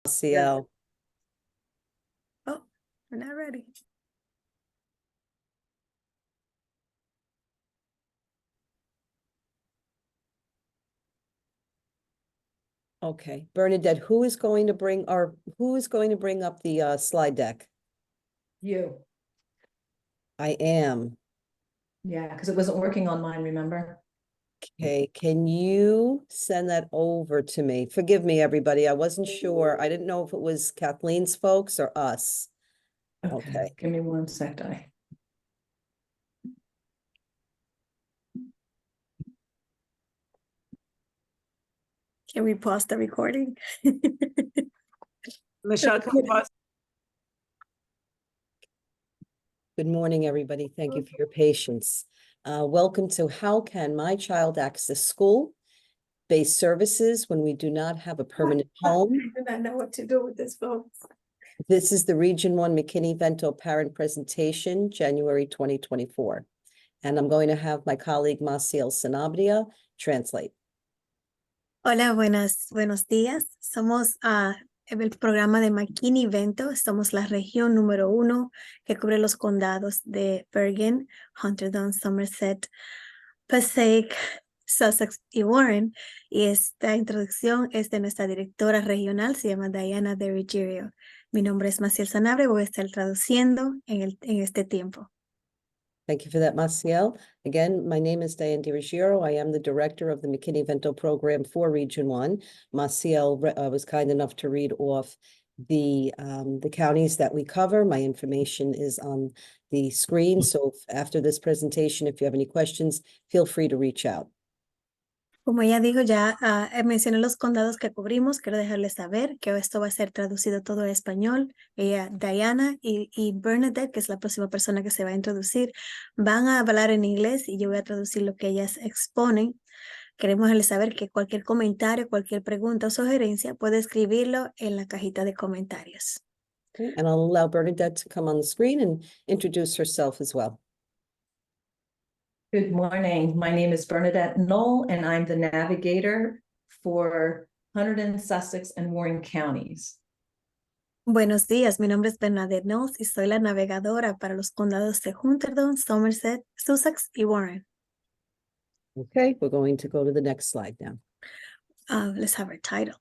CL. Oh, we're not ready. Okay, Bernadette, who is going to bring up the slide deck? You. I am. Yeah, because it wasn't working on mine, remember? Okay, can you send that over to me? Forgive me, everybody. I wasn't sure. I didn't know if it was Kathleen's folks or us. Okay. Give me one sec, Di. Can we pause the recording? Michelle, can we pause? Good morning, everybody. Thank you for your patience. Welcome to How Can My Child Access School-Based Services When We Do Not Have a Permanent Home? I do not know what to do with this phone. This is the Region 1 McKinney-Vento Parent Presentation, January 2024. And I'm going to have my colleague Maciel Sanabria translate. Hola, buenos días. Somos el programa de McKinney-Vento. Somos la región número 1 que cubre los condados de Bergen, Hunterdon, Somerset, Passaic, Sussex y Warren. Y esta introducción es de nuestra directora regional, se llama Diana de Ruggiero. Mi nombre es Maciel Sanabria, voy a estar traduciendo en este tiempo. Thank you for that, Maciel. Again, my name is Diane DiRuggiero. I am the director of the McKinney-Vento program for Region 1. Maciel was kind enough to read off the counties that we cover. My information is on the screen. So after this presentation, if you have any questions, feel free to reach out. Como ella dijo, ya mencioné los condados que cubrimos. Quiero dejarles saber que esto va a ser traducido todo a español. Ella, Diana y Bernadette, que es la próxima persona que se va a introducir, van a hablar en inglés y yo voy a traducir lo que ellas exponen. Queremos dejarles saber que cualquier comentario, cualquier pregunta o sugerencia puede escribirlo en la cajita de comentarios. Okay, and I'll allow Bernadette to come on the screen and introduce herself as well. Good morning. My name is Bernadette Knoll, and I'm the navigator for Hunterdon, Sussex, and Warren counties. Buenos días, mi nombre es Bernadette Knowles y soy la navegadora para los condados de Hunterdon, Somerset, Sussex y Warren. Okay, we're going to go to the next slide now. Let's have our title.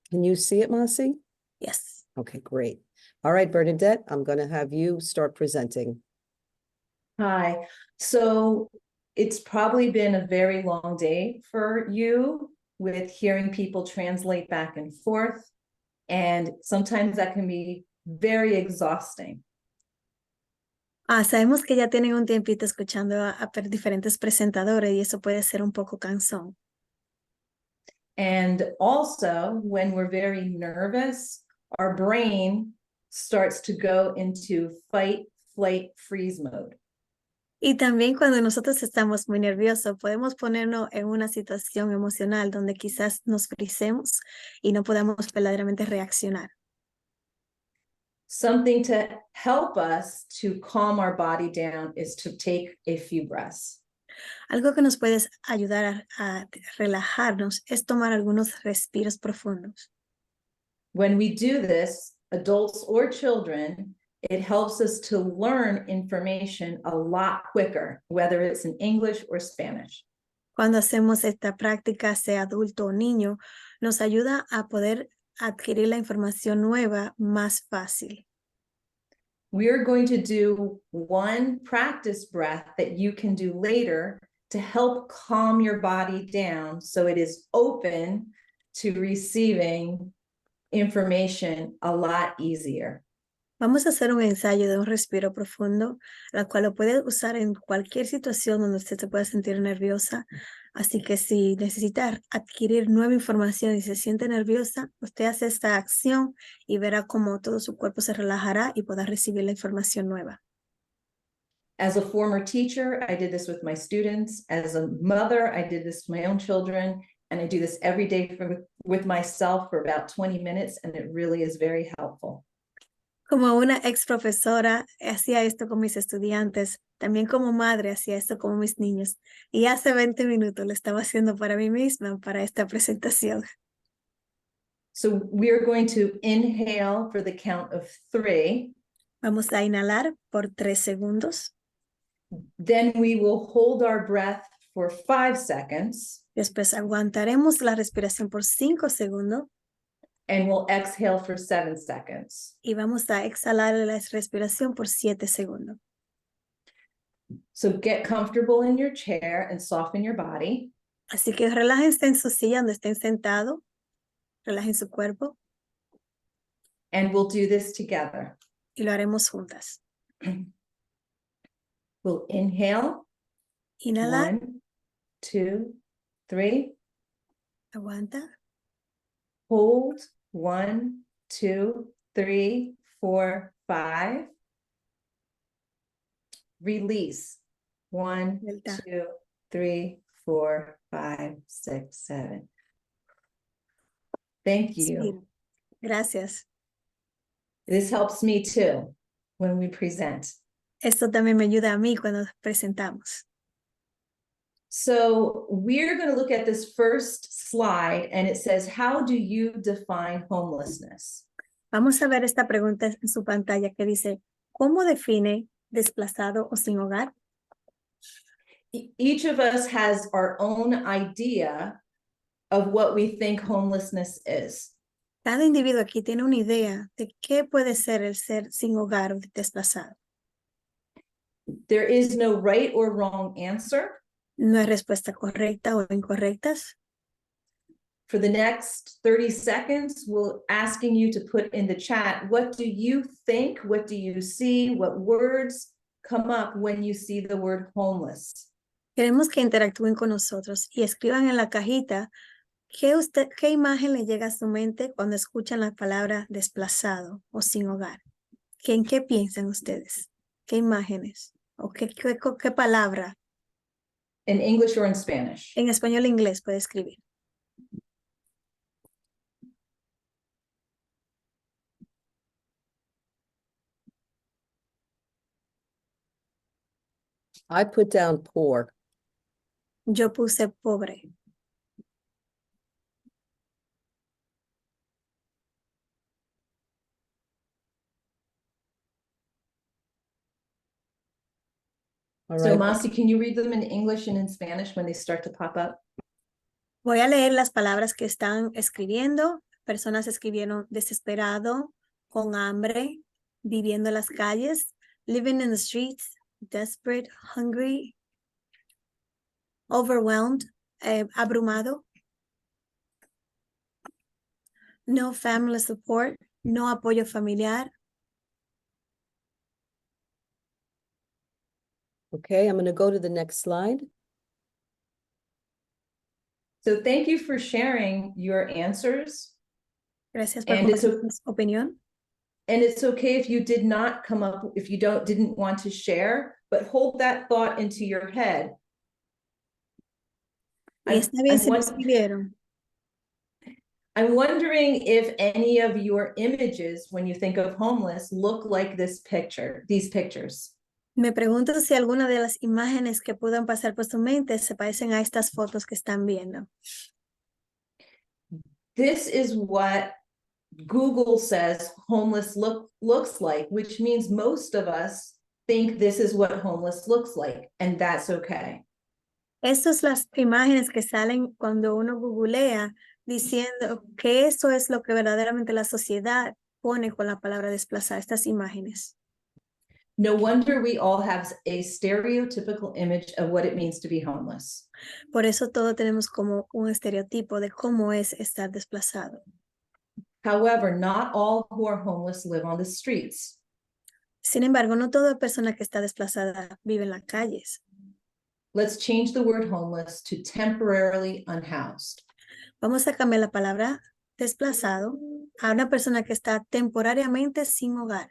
Can you see it, Marcy? Yes. Okay, great. All right, Bernadette, I'm going to have you start presenting. Hi. So it's probably been a very long day for you with hearing people translate back and forth. And sometimes that can be very exhausting. Sabemos que ya tienen un tiempito escuchando a diferentes presentadores y eso puede ser un poco cansón. And also, when we're very nervous, our brain starts to go into fight, flight, freeze mode. Y también cuando nosotros estamos muy nerviosos, podemos ponernos en una situación emocional donde quizás nos frisemos y no podamos verdaderamente reaccionar. Something to help us to calm our body down is to take a few breaths. Algo que nos puede ayudar a relajarnos es tomar algunos respiros profundos. When we do this, adults or children, it helps us to learn information a lot quicker, whether it's in English or Spanish. Cuando hacemos esta práctica, sea adulto o niño, nos ayuda a poder adquirir la información nueva más fácil. We're going to do one practice breath that you can do later to help calm your body down so it is open to receiving information a lot easier. Vamos a hacer un ensayo de un respiro profundo, la cual lo puede usar en cualquier situación donde usted se pueda sentir nerviosa. Así que si necesita adquirir nueva información y se siente nerviosa, usted hace esta acción y verá cómo todo su cuerpo se relajará y podrá recibir la información nueva. As a former teacher, I did this with my students. As a mother, I did this with my own children. And I do this every day with myself for about 20 minutes. And it really is very helpful. Como una ex profesora, hacía esto con mis estudiantes. También como madre, hacía esto con mis niños. Y hace 20 minutos lo estaba haciendo para mí misma, para esta presentación. So we are going to inhale for the count of 3. Vamos a inhalar por 3 segundos. Then we will hold our breath for 5 seconds. Después aguantaremos la respiración por 5 segundos. And we'll exhale for 7 seconds. Y vamos a exhalar la respiración por 7 segundos. So get comfortable in your chair and soften your body. Así que relájense en su silla donde estén sentados. Relajen su cuerpo. And we'll do this together. Y lo haremos juntas. We'll inhale. Inhalar. 1, 2, 3. Aguanta. Hold. 1, 2, 3, 4, 5. Release. 1, Vuelta. 2, 3, 4, 5, 6, 7. Thank you. Respira. Gracias. This helps me too when we present. Esto también me ayuda a mí cuando presentamos. So we're going to look at this first slide, and it says, how do you define homelessness? Vamos a ver esta pregunta en su pantalla que dice, ¿cómo define desplazado o sin hogar? Each of us has our own idea of what we think homelessness is. Cada individuo aquí tiene una idea de qué puede ser el ser sin hogar o desplazado. There is no right or wrong answer. No hay respuesta correcta o incorrectas. For the next 30 seconds, we're asking you to put in the chat, what do you think? What do you see? What words come up when you see the word homeless? Queremos que interactúen con nosotros y escriban en la cajita qué imagen le llega a su mente cuando escuchan la palabra desplazado o sin hogar. ¿En qué piensan ustedes? ¿Qué imágenes? ¿O qué palabra? In English or in Spanish? En español e inglés puede escribir. I put down poor. Yo puse pobre. All So right. Masi, can you read them in English and in Spanish when they start to pop up? Voy a leer las palabras que están escribiendo. Personas escribieron desesperado, con hambre, viviendo en las calles, living in the streets, desperate, hungry, overwhelmed, abrumado. No family support, no apoyo familiar. Okay, I'm going to go to the next slide. So thank you for sharing your answers. Gracias por And it's compartir su opinión. And it's okay if you did not come up, if you didn't want to share, but hold that thought into your head. Y está bien si lo escribieron. I'm wondering if any of your images, when you think of homeless, look like this picture, these pictures. Me pregunto si alguna de las imágenes que puedan pasar por su mente se parecen a estas fotos que están viendo. This is what Google says homeless looks like, which means most of us think this is what homeless looks like, and that's okay. Estas son las imágenes que salen cuando uno googlea diciendo que eso es lo que verdaderamente la sociedad pone con la palabra desplazar, estas imágenes. No wonder we all have a stereotypical image of what it means to be homeless. Por eso todos tenemos como un estereotipo de cómo es estar desplazado. However, not all who are homeless live on the streets. Sin embargo, no toda persona que está desplazada vive en las calles. Let's change the word homeless to temporarily unhoused. Vamos a cambiar la palabra desplazado a una persona que está temporariamente sin hogar.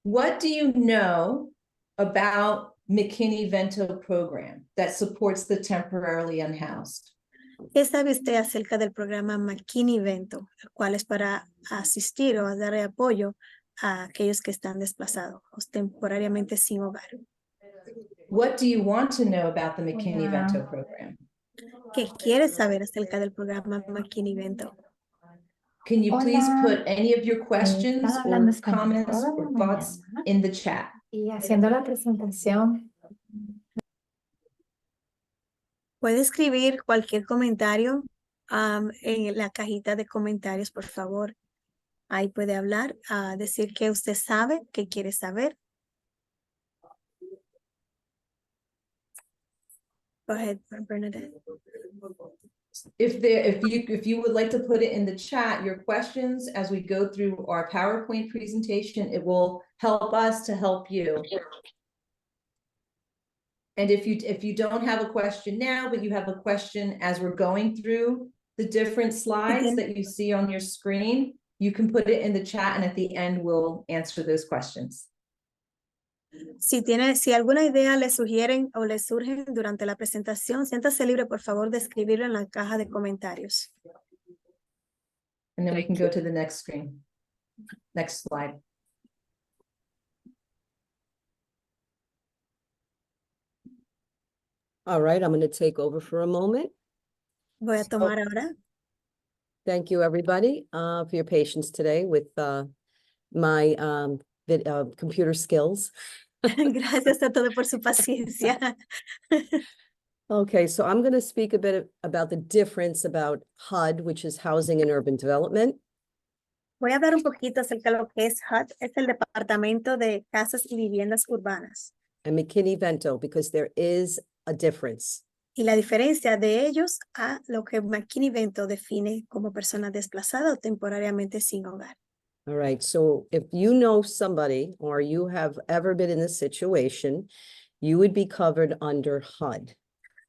What do you know about McKinney-Vento program that supports the temporarily unhoused? ¿Qué sabe usted acerca del programa McKinney-Vento, el cual es para asistir o dar apoyo a aquellos que están desplazados o temporariamente sin hogar? What do you want to know about the McKinney-Vento program? que quiere saber acerca del programa McKinney-Vento. Can you please Hola. put any of your questions Estaba hablando or español comments toda la or thoughts mañana. in the chat? Y haciendo la presentación, Puede escribir cualquier comentario en la cajita de comentarios, por favor. Ahí puede hablar, decir que usted sabe, que quiere saber. Go ahead, Bernadette. If you would like to put it in the chat, your questions as we go through our PowerPoint presentation, it will help us to help you. And if you don't have a question now, but you have a question as we're going through the different slides that you see on your screen, you can put it in the chat and at the end we'll answer those questions. Si alguna idea le sugieren o le surgen durante la presentación, siéntase libre, por favor, de escribirlo en la caja de comentarios. And then we can go to the next screen. Next slide. All right, I'm going to take over for a moment. Voy a tomar ahora. Thank you, everybody, for your patience today with my computer skills. Gracias a todos por su paciencia. Okay, so I'm going to speak a bit about the difference about HUD, which is Housing and Urban Development. Voy a hablar un poquito acerca de lo que es HUD, es el Departamento de Casas y Viviendas Urbanas. And McKinney-Vento, because there is a difference. Y la diferencia de ellos a lo que McKinney-Vento define como persona desplazada o temporariamente sin hogar. All right, so if you know somebody or you have ever been in this situation, you would be covered under HUD.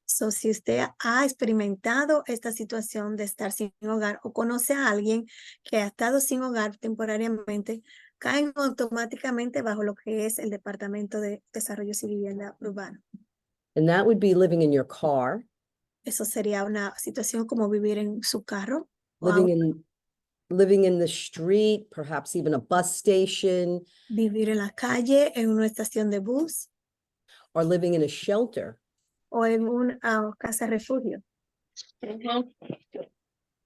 So, si usted ha experimentado esta situación de estar sin hogar o conoce a alguien que ha estado sin hogar temporariamente, caen automáticamente bajo lo que es el Departamento de Desarrollo y Vivienda Urbano. And that would be living in your car, Eso sería una situación como vivir en su carro, o living in the street, perhaps even a bus station, vivir en la calle, en una estación de bus or living in a shelter. o en una casa refugio.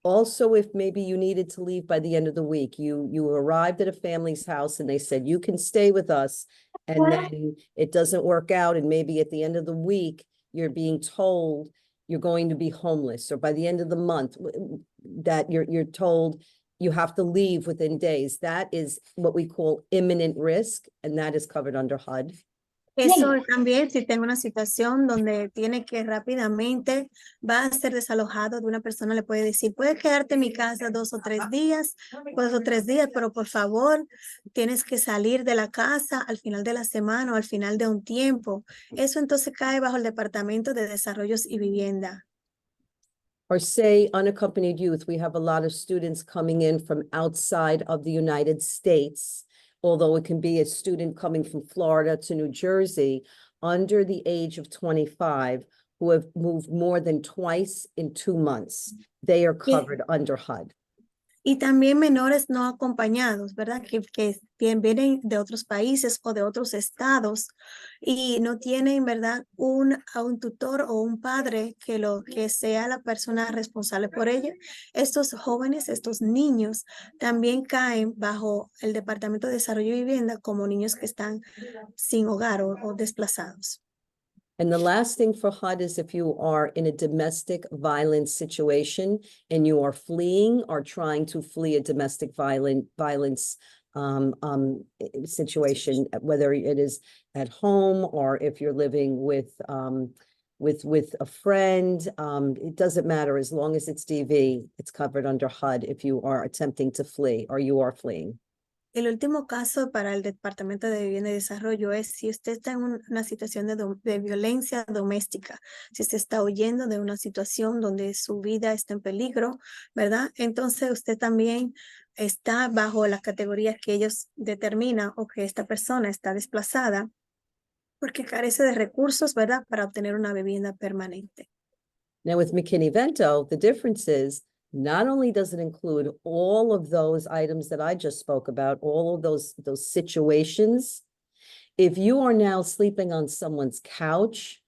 Also, if maybe you needed to leave by the end of the week, you arrived at a family's house and they said, you can stay with us, and then it doesn't work out, and maybe at the end of the week, you're being told you're going to be homeless, or by the end of the month, that you're told you have to leave within days. That is what we call imminent risk, and that is covered under HUD. Eso también, si tengo una situación donde tiene que rápidamente va a ser desalojado de una persona, le puede decir, puedes quedarte en mi casa 2 o 3 días, pero por favor, tienes que salir de la casa al final de la semana o al final de un tiempo. Eso entonces cae bajo el Departamento de Desarrollos y Vivienda. Or say unaccompanied youth. We have a lot of students coming in from outside of the United States, although it can be a student coming from Florida to New Jersey under the age of 25 who have moved more than twice in 2 months. They are covered under HUD. Y también menores no acompañados, ¿verdad? Que vienen de otros países o de otros estados y no tienen, ¿verdad? Un tutor o un padre que sea la persona responsable por ello. Estos jóvenes, estos niños también caen bajo el Departamento de Desarrollo y Vivienda como niños que están sin hogar o desplazados. And the last thing for HUD is if you are in a domestic violence situation and you are fleeing or trying to flee a domestic violence situation, whether it is at home or if you're living with a friend, it doesn't matter. As long as it's DV, it's covered under HUD if you are attempting to flee or you are fleeing. El último caso para el Departamento de Vivienda y Desarrollo es si usted está en una situación de violencia doméstica, si usted está huyendo de una situación donde su vida está en peligro, ¿verdad? Entonces usted también está bajo las categorías que ellos determinan o que esta persona está desplazada porque carece de recursos, ¿verdad? Para obtener una vivienda permanente. Now with McKinney-Vento, the difference is not only does it include all of those items that I just spoke about, all of those situations, if you are now sleeping on someone's couch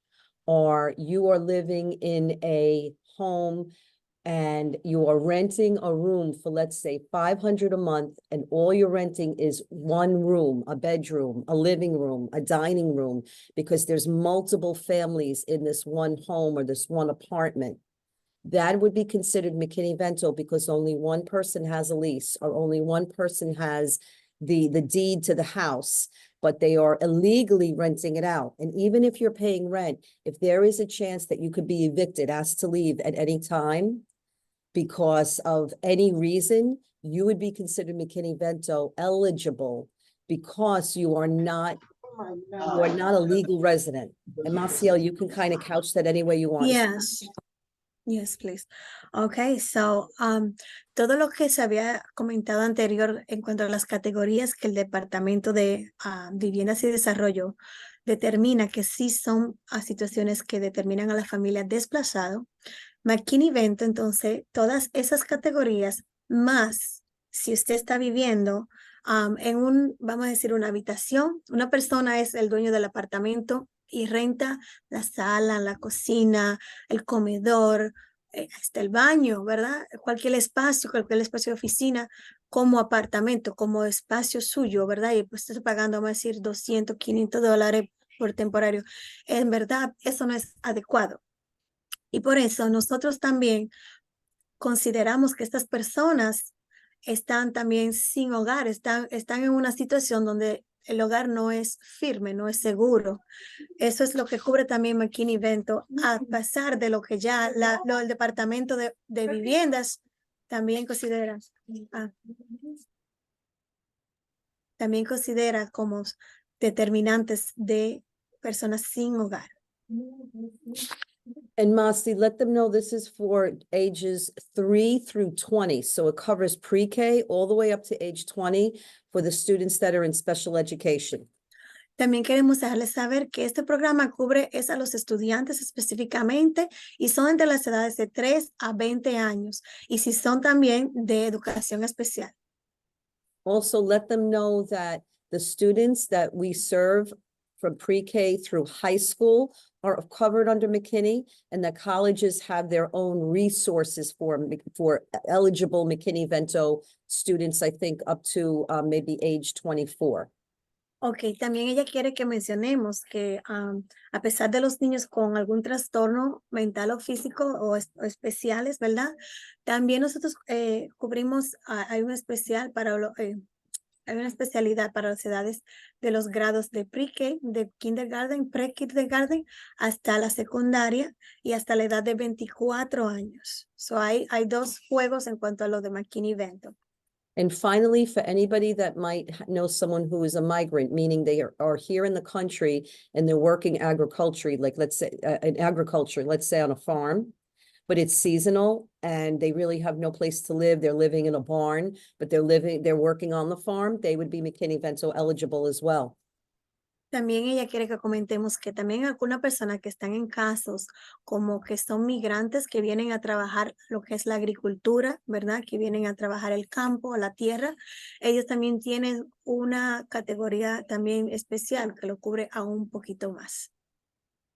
are you are living in a home and you are renting a room for, let's say, $500 a month, and all you're renting is one room, a bedroom, a living room, a dining room, because there's multiple families in this one home or this one apartment, that would be considered McKinney-Vento because only one person has a lease or only one person has the deed to the house, but they are illegally renting it out. And even if you're paying rent, if there is a chance that you could be evicted, asked to leave at any time, because of any reason, you would be considered McKinney-Vento eligible because you are not a legal resident. And Maciel, you can kind of couch that any way you want. Yes. Yes, please. Okay, so todo lo que se había comentado anterior en cuanto a las categorías que el Departamento de Viviendas y Desarrollo determina que sí son situaciones que determinan a la familia desplazado, McKinney-Vento, entonces, todas esas categorías, más si usted está viviendo en vamos a decir, una habitación, una persona es el dueño del apartamento y renta la sala, la cocina, el comedor, hasta el baño, ¿verdad? Cualquier espacio de oficina como apartamento, como espacio suyo, ¿verdad? Y pues está pagando, vamos a decir, $200, $500 por temporario. En verdad, eso no es adecuado. Y por eso nosotros también consideramos que estas personas están también sin hogar, están en una situación donde el hogar no es firme, no es seguro. Eso es lo que cubre también McKinney-Vento, a pesar de lo que ya el Departamento de Viviendas también considera. También considera como determinantes de personas sin hogar. And Masi, let them know this is for ages 3 through 20. So it covers pre-K all the way up to age 20 for the students that are in special education. También queremos dejarles saber que este programa cubre a los estudiantes específicamente y son entre las edades de 3 a 20 años y si son también de educación especial. Also, let them know that the students that we serve from pre-K through high school are covered under McKinney, and that colleges have their own resources for eligible McKinney-Vento students, I think up to maybe age 24. Ok, también ella quiere que mencionemos que a pesar de los niños con algún trastorno mental o físico o especiales, ¿verdad? También nosotros cubrimos, hay un especial hay una especialidad para las edades de los grados de pre-K, de kindergarten, pre-kindergarten, hasta la secundaria y hasta la edad de 24 años. So hay dos juegos en cuanto a lo de McKinney-Vento. And finally, for anybody that might know someone who is a migrant, meaning they are here in the country and they're working agriculture, like let's say in agriculture, let's say on a farm, but it's seasonal and they really have no place to live. They're living in a barn, but they're working on the farm. They would be McKinney-Vento eligible as well. También ella quiere que comentemos que también algunas personas que están en casos como que son migrantes que vienen a trabajar lo que es la agricultura, ¿verdad? Que vienen a trabajar el campo, la tierra. Ellos también tienen una categoría también especial que lo cubre aún un poquito más.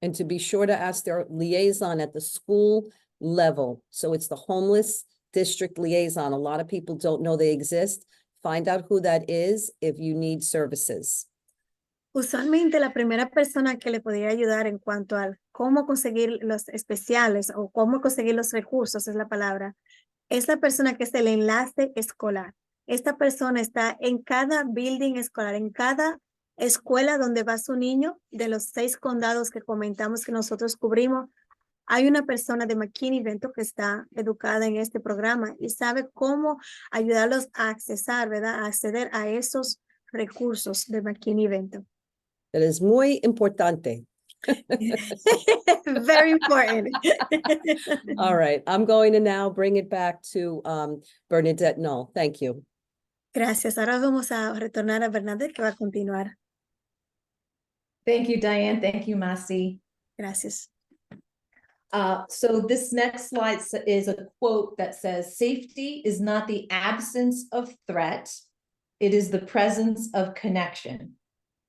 And to be sure to ask their liaison at the school level. So it's the homeless district liaison. A lot of people don't know they exist. Find out who that is if you need services. Usualmente la primera persona que le podría ayudar en cuanto a cómo conseguir los especiales o cómo conseguir los recursos, es la palabra, es la persona que es el enlace escolar. Esta persona está en cada building escolar, en cada escuela donde va su niño, de los 6 condados que comentamos que nosotros cubrimos. Hay una persona de McKinney-Vento que está educada en este programa y sabe cómo ayudarlos a accesar, ¿verdad? A acceder a esos recursos de McKinney-Vento. That is muy importante. Very important. All right, I'm going to now bring it back to Bernadette Knoll. Thank you. Gracias. Ahora vamos a retornar a Bernadette que va a continuar. Thank you, Diane. Thank you, Masi. Gracias. So this next slide is a quote that says, "Safety is not the absence of threat. It is the presence of connection."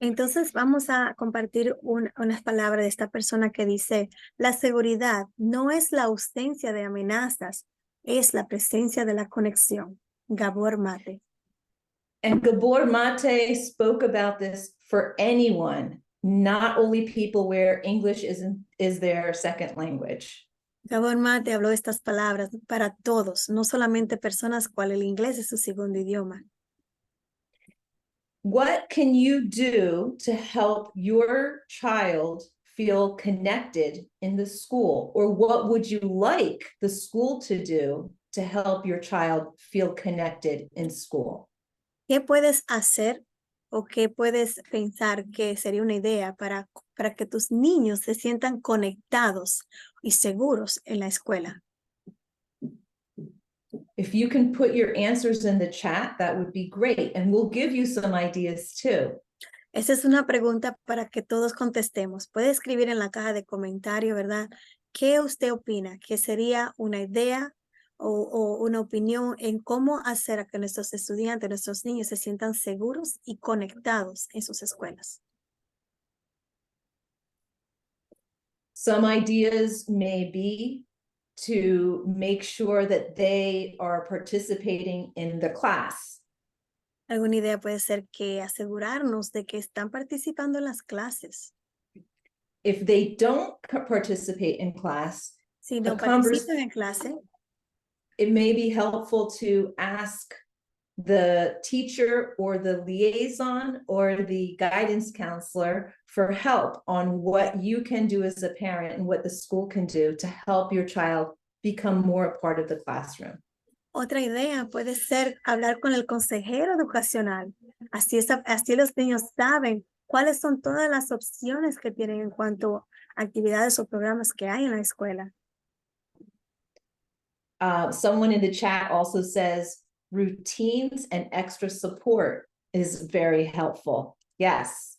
Entonces vamos a compartir unas palabras de esta persona que dice, la seguridad no es la ausencia de amenazas, es la presencia de la conexión. Gabor Mate. And Gabor Mate spoke about this for anyone, not only people where English is their second language. Gabor Mate habló estas palabras para todos, no solamente personas cual el inglés es su segundo idioma. What can you do to help your child feel connected in the school? Or what would you like the school to do to help your child feel connected in school? ¿Qué puedes hacer o qué puedes pensar que sería una idea para que tus niños se sientan conectados y seguros en la escuela? If you can put your answers in the chat, that would be great. And we'll give you some ideas too. Esa es una pregunta para que todos contestemos. Puede escribir en la caja de comentario, ¿verdad? ¿Qué usted opina? ¿Qué sería una idea o una opinión en cómo hacer a que nuestros estudiantes, nuestros niños se sientan seguros y conectados en sus escuelas? Some ideas may be to make sure that they are participating in the class. Alguna idea puede ser que asegurarnos de que están participando en las clases. If they don't participate in class, Si no A convers- participan en clase, it may be helpful to ask the teacher or the liaison or the guidance counselor for help on what you can do as a parent and what the school can do to help your child become more a part of the classroom. otra idea puede ser hablar con el consejero educacional. Así los niños saben cuáles son todas las opciones que tienen en cuanto a actividades o programas que hay en la escuela. Someone in the chat also says routines and extra support is very helpful. Yes.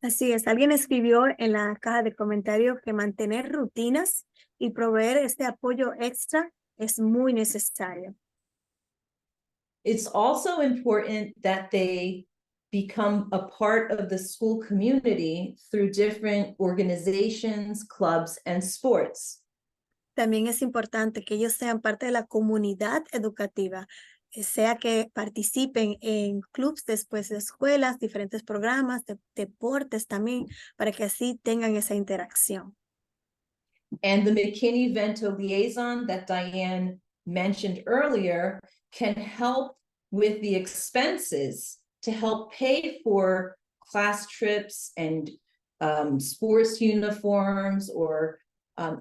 Así es, alguien escribió en la caja de comentarios que mantener rutinas y proveer este apoyo extra es muy necesario. It's also important that they become a part of the school community through different organizations, clubs, and sports. También es importante que ellos sean parte de la comunidad educativa, sea que participen en clubes después de escuelas, diferentes programas, deportes también, para que así tengan esa interacción. And the McKinney-Vento liaison that Diane mentioned earlier can help with the expenses to help pay for class trips and sports uniforms or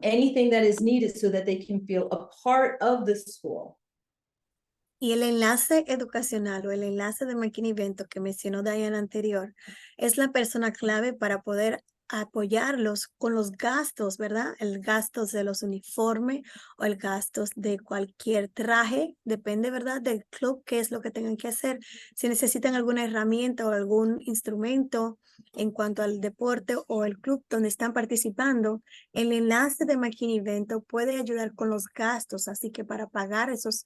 anything that is needed so that they can feel a part of the school. Y el enlace educacional o el enlace de McKinney-Vento que mencionó Diane anterior es la persona clave para poder apoyarlos con los gastos, ¿verdad? El gastos de los uniformes o el gastos de cualquier traje, depende, ¿verdad? Del club, qué es lo que tengan que hacer. Si necesitan alguna herramienta o algún instrumento en cuanto al deporte o el club donde están participando, el enlace de McKinney-Vento puede ayudar con los gastos, así que para pagar esos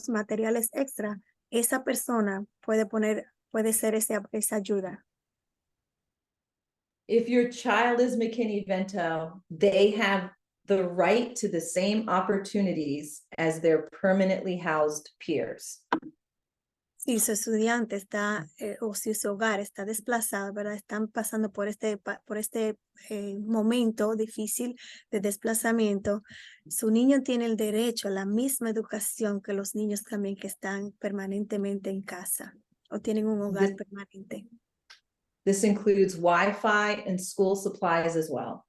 materiales extra, esa persona puede ser esa ayuda. If your child is McKinney-Vento, they have the right to the same opportunities as their permanently housed peers. Si su estudiante está o si su hogar está desplazado, ¿verdad? Están pasando por este momento difícil de desplazamiento, su niño tiene el derecho a la misma educación que los niños también que están permanentemente en casa o tienen un hogar permanente. This includes Wi-Fi and school supplies as well.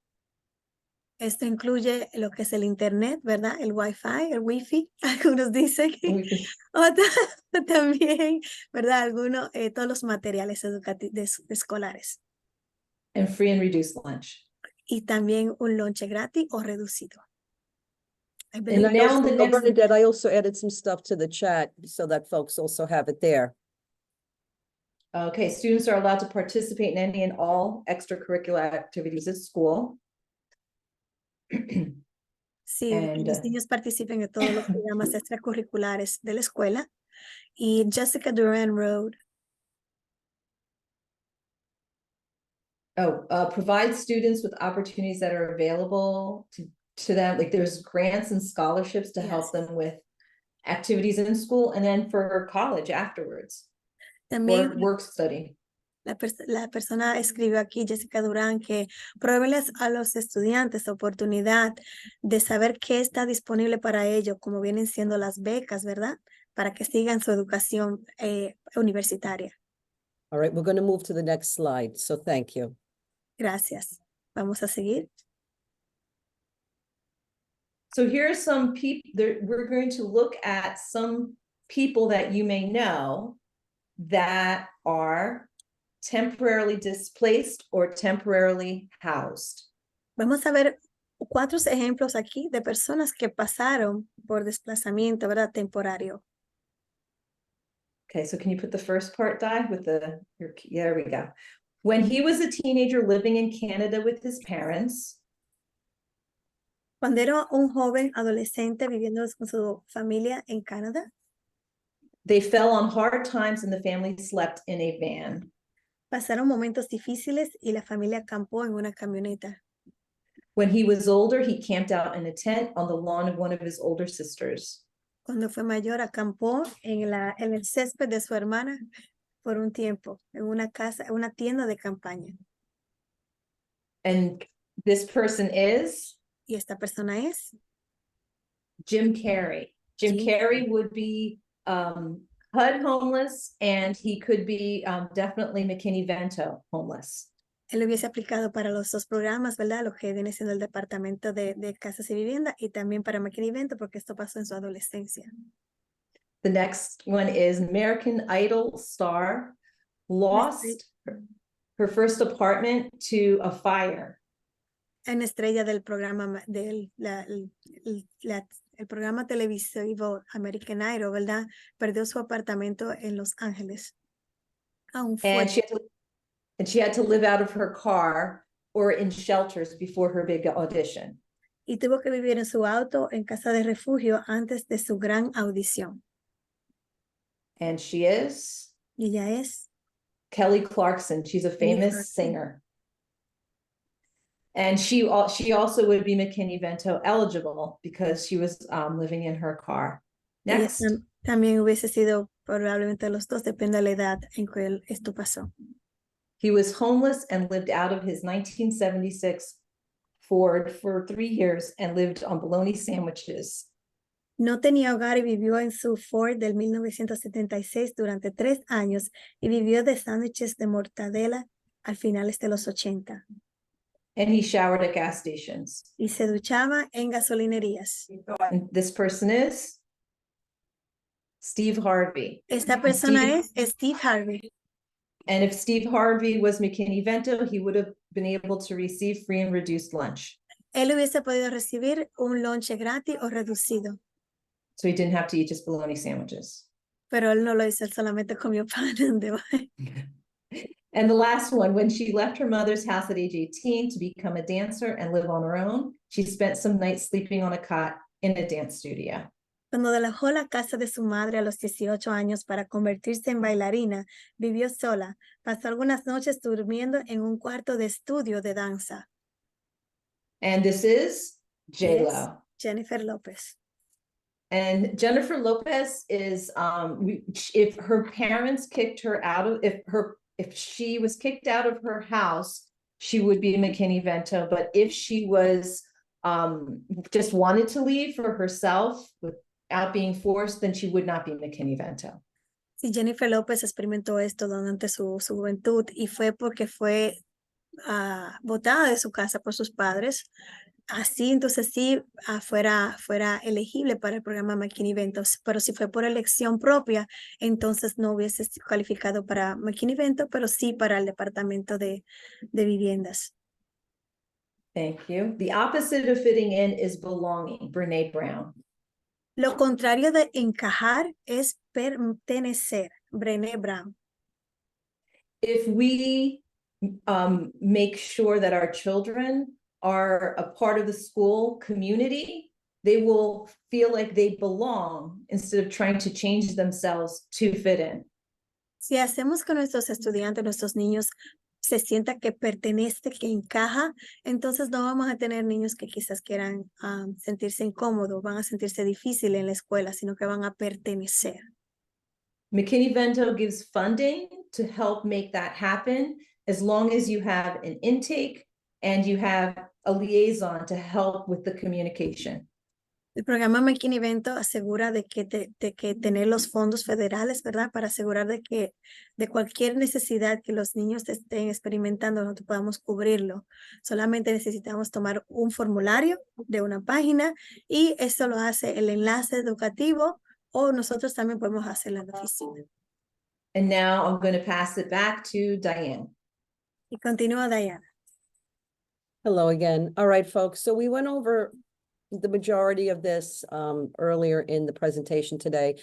Esto incluye lo que es el internet, ¿verdad? El Wi-Fi, el Wi-Fi, algunos dicen. O también, ¿verdad? Todos los materiales educativos escolares. And free and reduced lunch. Y también un lonche gratis o reducido. And now the next- Bernadette, I also added some stuff to the chat so that folks also have it there. Okay, students are allowed to participate in any and all extracurricular activities at school. Sí, And, los niños participen en todos los programas extracurriculares de la escuela. Y Jessica Duran wrote, Provide students with opportunities that are available to them. Like there's grants and scholarships to help them with activities in school and then for college afterwards. También Or work study. la persona escribió aquí, Jessica Durán, que proveerles a los estudiantes oportunidad de saber qué está disponible para ellos, como vienen siendo las becas, ¿verdad? Para que sigan su educación universitaria. All right, we're going to move to the next slide. So thank you. Gracias. Vamos a seguir. So here are some people, we're going to look at some people that you may know that are temporarily displaced or temporarily housed. Vamos a ver 4 ejemplos aquí de personas que pasaron por desplazamiento, ¿verdad? Temporario. Okay, so can you put the first part, Di, with there we go. When he was a teenager living in Canada with his parents. Cuando era un joven adolescente viviendo con su familia en Canadá. They fell on hard times and the family slept in a van. Pasaron momentos difíciles y la familia acampó en una camioneta. When he was older, he camped out in a tent on the lawn of one of his older sisters. Cuando fue mayor, acampó en el césped de su hermana por un tiempo, en una casa, en una tienda de campaña. And this person is? Y esta persona es? Jim Carrey. Jim Carrey would be HUD homeless, and he could be definitely McKinney-Vento homeless. Él lo hubiese aplicado para los 2 programas, ¿verdad? Lo que viene siendo el departamento de casas y vivienda y también para McKinney-Vento porque esto pasó en su adolescencia. The next one is American Idol star lost her first apartment to a fire. Una estrella del programa, el programa televisivo American Idol, ¿verdad? Perdió su apartamento en Los Ángeles. And she had to live out of her car or in shelters before her big audition. Y tuvo que vivir en su auto en casa de refugio antes de su gran audición. And she is? Y ella es? Kelly Clarkson. She's a famous singer. And she also would be McKinney-Vento eligible because she was living in her car. Next. También hubiese sido probablemente los 2, depende de la edad en que esto pasó. He was homeless and lived out of his 1976 Ford for 3 years and lived on bologna sandwiches. No tenía hogar y vivió en su Ford del 1976 durante 3 años y vivió de sándwiches de mortadela al finales de los 80. And he showered at gas stations. Y se duchaba en gasolinerías. And this person is Steve Harvey. Esta persona es Steve Harvey. And if Steve Harvey was McKinney-Vento, he would have been able to receive free and reduced lunch. Él hubiese podido recibir un lonche gratis o reducido. So he didn't have to eat just bologna sandwiches. Pero él no lo hizo, él solamente comió pan de hoy. And the last one, when she left her mother's house at age 18 to become a dancer and live on her own, she spent some nights sleeping on a cot in a dance studio. Cuando dejó la casa de su madre a los 18 años para convertirse en bailarina, vivió sola. Pasó algunas noches durmiendo en un cuarto de estudio de danza. And this is J-Lo. Jennifer Lopez. And Jennifer Lopez is, if her parents kicked her out of, if she was kicked out of her house, she would be McKinney-Vento. But if she was just wanted to leave for herself without being forced, then she would not be McKinney-Vento. Sí, Jennifer Lopez experimentó esto durante su juventud y fue porque fue botada de su casa por sus padres. Así, entonces sí, fuera elegible para el programa McKinney-Vento, pero si fue por elección propia, entonces no hubiese calificado para McKinney-Vento, pero sí para el departamento de viviendas. Thank you. The opposite of fitting in is belonging, Brené Brown. Lo contrario de encajar es pertenecer, Brené Brown. If we make sure that our children are a part of the school community, they will feel like they belong instead of trying to change themselves to fit in. Si hacemos que nuestros estudiantes, nuestros niños se sienta que pertenece, que encaja, entonces no vamos a tener niños que quizás quieran sentirse incómodos, van a sentirse difíciles en la escuela, sino que van a pertenecer. McKinney-Vento gives funding to help make that happen, as long as you have an intake and you have a liaison to help with the communication. El programa McKinney-Vento asegura de que tener los fondos federales, ¿verdad? Para asegurar de que de cualquier necesidad que los niños estén experimentando, nosotros podamos cubrirlo. Solamente necesitamos tomar un formulario de una página y esto lo hace el enlace educativo o nosotros también podemos hacerlo en la oficina. And now I'm going to pass it back to Diane. Y continúa Diana. Hello again. All right, folks. So we went over the majority of this earlier in the presentation today.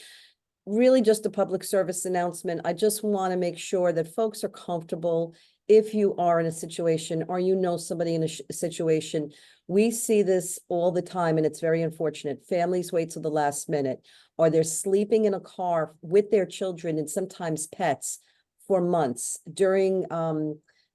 Really just a public service announcement. I just want to make sure that folks are comfortable if you are in a situation or you know somebody in a situation. We see this all the time and it's very unfortunate. Families wait till the last minute, or they're sleeping in a car with their children and sometimes pets for months during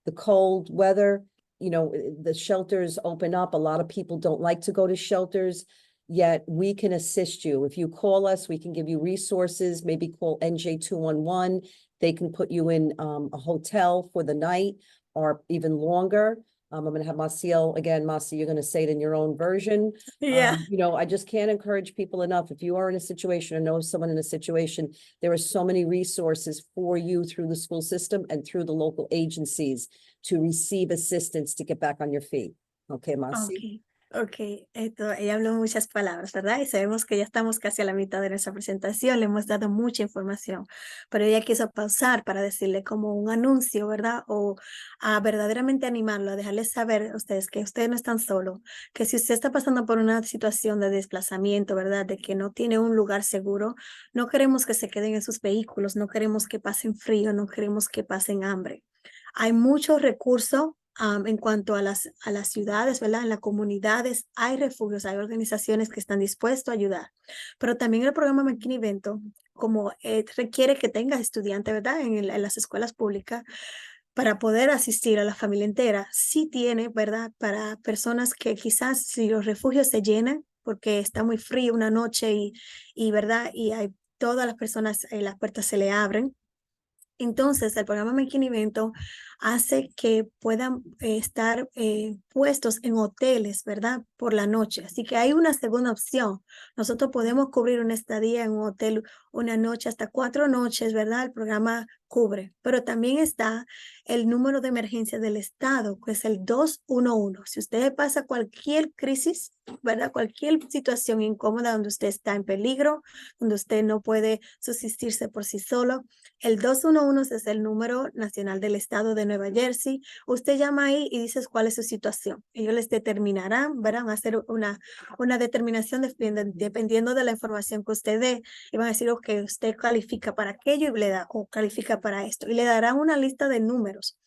the cold weather. You know, the shelters open up. A lot of people don't like to go to shelters, yet we can assist you. If you call us, we can give you resources. Maybe call NJ 211. They can put you in a hotel for the night or even longer. I'm going to have Maciel again. Masi, you're going to say it in your own version. Yeah. You know, I just can't encourage people enough. If you are in a situation or know someone in a situation, there are so many resources for you through the school system and through the local agencies to receive assistance to get back on your feet. Okay, Masi. Okay. Ella habló muchas palabras, ¿verdad? Y sabemos que ya estamos casi a la mitad de nuestra presentación, le hemos dado mucha información, pero ella quiso pausar para decirle como un anuncio, ¿verdad? O a verdaderamente animarlo, a dejarles saber a ustedes que ustedes no están solos, que si usted está pasando por una situación de desplazamiento, ¿verdad? De que no tiene un lugar seguro, no queremos que se queden en sus vehículos, no queremos que pasen frío, no queremos que pasen hambre. Hay muchos recursos en cuanto a las ciudades, ¿verdad? En las comunidades hay refugios, hay organizaciones que están dispuestas a ayudar. Pero también el programa McKinney-Vento, como requiere que tengas estudiantes, ¿verdad? En las escuelas públicas, para poder asistir a la familia entera, sí tiene, ¿verdad? Para personas que quizás si los refugios se llenan, porque está muy frío una noche y ¿verdad? Y hay todas las personas, las puertas se le abren. Entonces, el programa McKinney-Vento hace que puedan estar puestos en hoteles, ¿verdad? Por la noche. Así que hay una segunda opción. Nosotros podemos cubrir una estadía en un hotel una noche, hasta 4 noches, ¿verdad? El programa cubre. Pero también está el número de emergencia del Estado, que es el 211. Si usted pasa cualquier crisis, ¿verdad? Cualquier situación incómoda donde usted está en peligro, donde usted no puede subsistirse por sí solo, el 211 es el número nacional del estado de Nueva Jersey. Usted llama ahí y dice cuál es su situación. Ellos les determinarán, van a hacer una determinación dependiendo de la información que usted dé. Y van a decir, ok, usted califica para aquello y le da, o califica para esto. Y le darán una lista de números.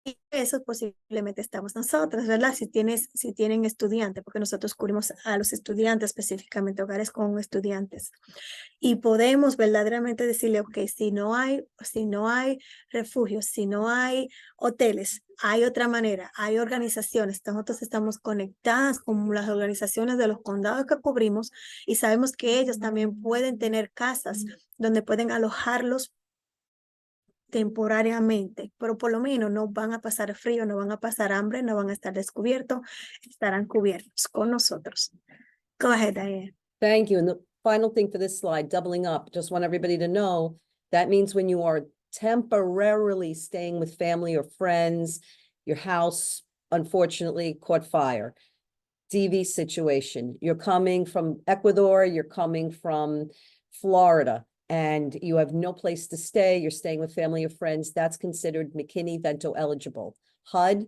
Y eso posiblemente estamos nosotros, ¿verdad? Si tienen estudiantes, porque nosotros cubrimos a los estudiantes, específicamente hogares con estudiantes. Y podemos verdaderamente decirle, ok, si no hay refugios, si no hay hoteles, hay otra manera, hay organizaciones. Nosotros estamos conectadas con las organizaciones de los condados que cubrimos y sabemos que ellos también pueden tener casas donde pueden alojarlos temporariamente, pero por lo menos no van a pasar frío, no van a pasar hambre, no van a estar descubiertos, estarán cubiertos con nosotros. Go ahead, Diane. Thank you. And the final thing for this slide, doubling up, just want everybody to know that means when you are temporarily staying with family or friends, your house unfortunately caught fire, DV situation, you're coming from Ecuador, you're coming from Florida, and you have no place to stay, you're staying with family or friends, that's considered McKinney-Vento eligible. HUD,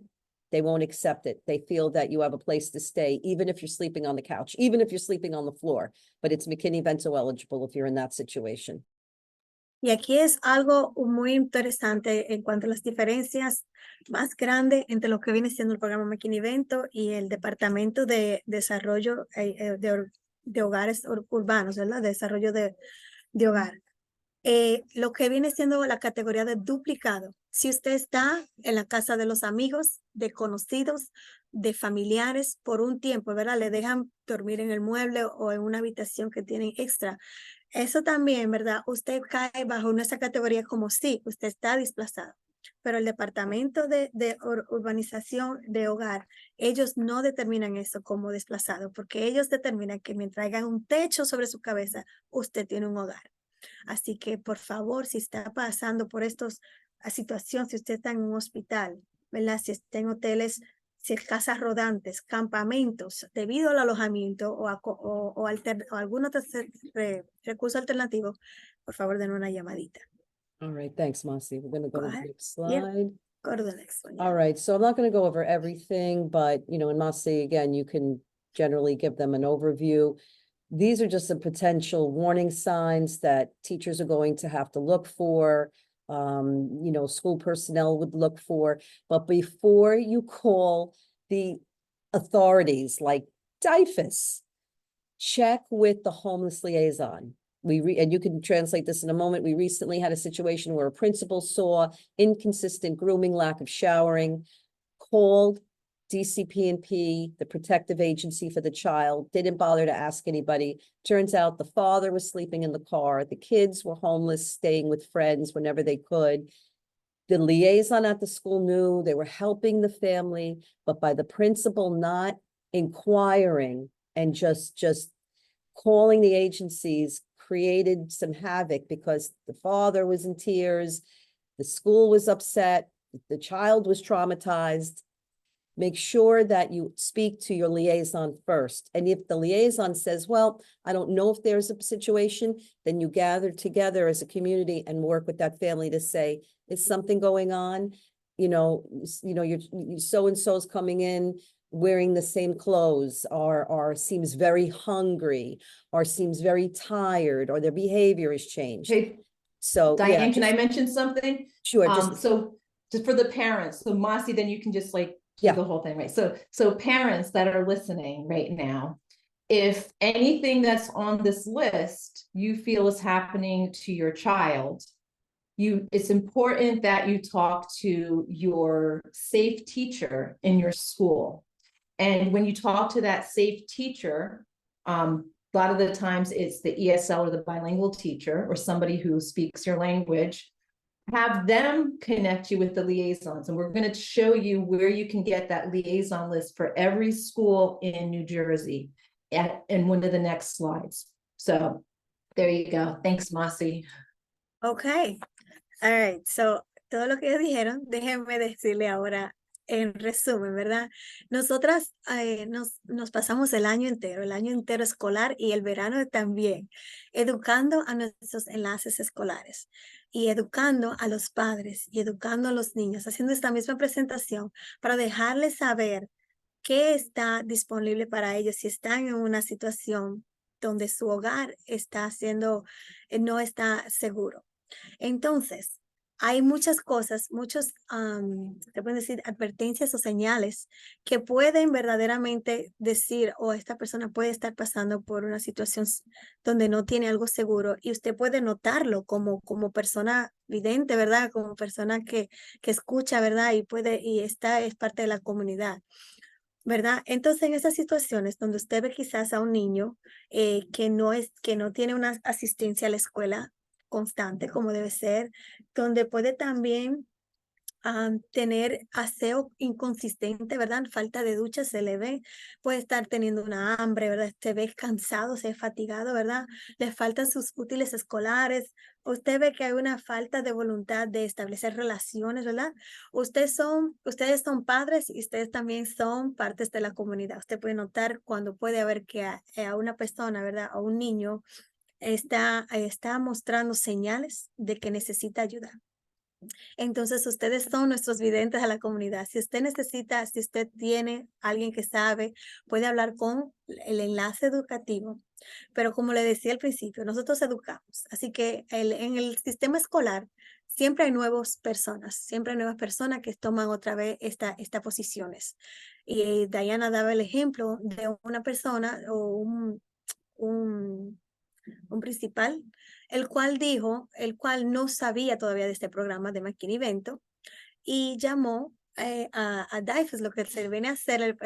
they won't accept it. They feel that you have a place to stay, even if you're sleeping on the couch, even if you're sleeping on the floor, but it's McKinney-Vento eligible if you're in that situation. Y aquí es algo muy interesante en cuanto a las diferencias más grandes entre lo que viene siendo el programa McKinney-Vento y el Departamento de Desarrollo de Hogares Urbanos, ¿verdad? De Desarrollo de Hogar. lo que viene siendo la categoría de duplicado. Si usted está en la casa de los amigos, de conocidos, de familiares por un tiempo, ¿verdad? Le dejan dormir en el mueble o en una habitación que tienen extra. Eso también, ¿verdad? Usted cae bajo nuestra categoría como sí, usted está desplazado. Pero el departamento de urbanización de hogar, ellos no determinan eso como desplazado, porque ellos determinan que mientras haya un techo sobre su cabeza, usted tiene un hogar. Así que, por favor, si está pasando por estas situaciones, si usted está en un hospital, ¿verdad? Si está en hoteles, si es casas rodantes, campamentos, debido al alojamiento o algún otro recurso alternativo, por favor, den una llamadita. All right, thanks, Marcy. We're gonna go Go to the ahead. next Yep. slide. Go to the next one. All right, so I'm not going to go over everything, but in Marcy, again, you can generally give them an overview. These are just the potential warning signs that teachers are going to have to look for, school personnel would look for. But before you call the authorities like DIFUS, check with the homeless liaison. And you can translate this in a moment. We recently had a situation where a principal saw inconsistent grooming, lack of showering, called DCP&P, the protective agency for the child, didn't bother to ask anybody. Turns out the father was sleeping in the car. The kids were homeless, staying with friends whenever they could. The liaison at the school knew they were helping the family, but by the principal not inquiring and just calling the agencies created some havoc because the father was in tears, the school was upset, the child was traumatized. Make sure that you speak to your liaison first. And if the liaison says, well, I don't know if there's a situation, then you gather together as a community and work with that family to say, is something going on? You're so-and-so's coming in wearing the same clothes, or seems very hungry, or seems very tired, or their behavior has changed. Hey, So Diane, can I mention something? Sure. So just for the parents, so Mossy, then you can just like do the whole thing, right? So parents that are listening right now, if anything that's on this list you feel is happening to your child, it's important that you talk to your safe teacher in your school. And when you talk to that safe teacher, a lot of the times it's the ESL or the bilingual teacher or somebody who speaks your language. Have them connect you with the liaisons. And we're going to show you where you can get that liaison list for every school in New Jersey in one of the next slides. So there you go. Thanks, Mossy. Okay. All right. So, todo lo que ellos dijeron, déjenme decirle ahora en resumen, ¿verdad? Nosotras nos pasamos el año entero escolar y el verano también, educando a nuestros enlaces escolares y educando a los padres y educando a los niños, haciendo esta misma presentación para dejarles saber qué está disponible para ellos si están en una situación donde su hogar no está seguro. Entonces, hay muchas cosas, se pueden decir advertencias o señales que pueden verdaderamente decir, esta persona puede estar pasando por una situación donde no tiene algo seguro, y usted puede notarlo como persona vidente, ¿verdad? Como persona que escucha, ¿verdad? Y esta es parte de la comunidad, ¿verdad? Entonces, en esas situaciones donde usted ve quizás a un niño que no tiene una asistencia a la escuela constante como debe ser, donde puede también tener aseo inconsistente, ¿verdad? Falta de ducha se le ve, puede estar teniendo una hambre, ¿verdad? Se ve cansado, se ve fatigado, ¿verdad? Le faltan sus útiles escolares, usted ve que hay una falta de voluntad de establecer relaciones, ¿verdad? Ustedes son padres y ustedes también son partes de la comunidad. Usted puede notar cuando puede haber que a una persona, ¿verdad? O un niño está mostrando señales de que necesita ayuda. Entonces, ustedes son nuestros videntes a la comunidad. Si usted tiene alguien que sabe, puede hablar con el enlace educativo. Pero como le decía al principio, nosotros educamos. Así que en el sistema escolar siempre hay nuevas personas que toman otra vez estas posiciones. Y Diana daba el ejemplo de una persona o un principal el cual no sabía todavía de este programa de McKinney-Vento y llamó a DIFES, lo que se viene a hacer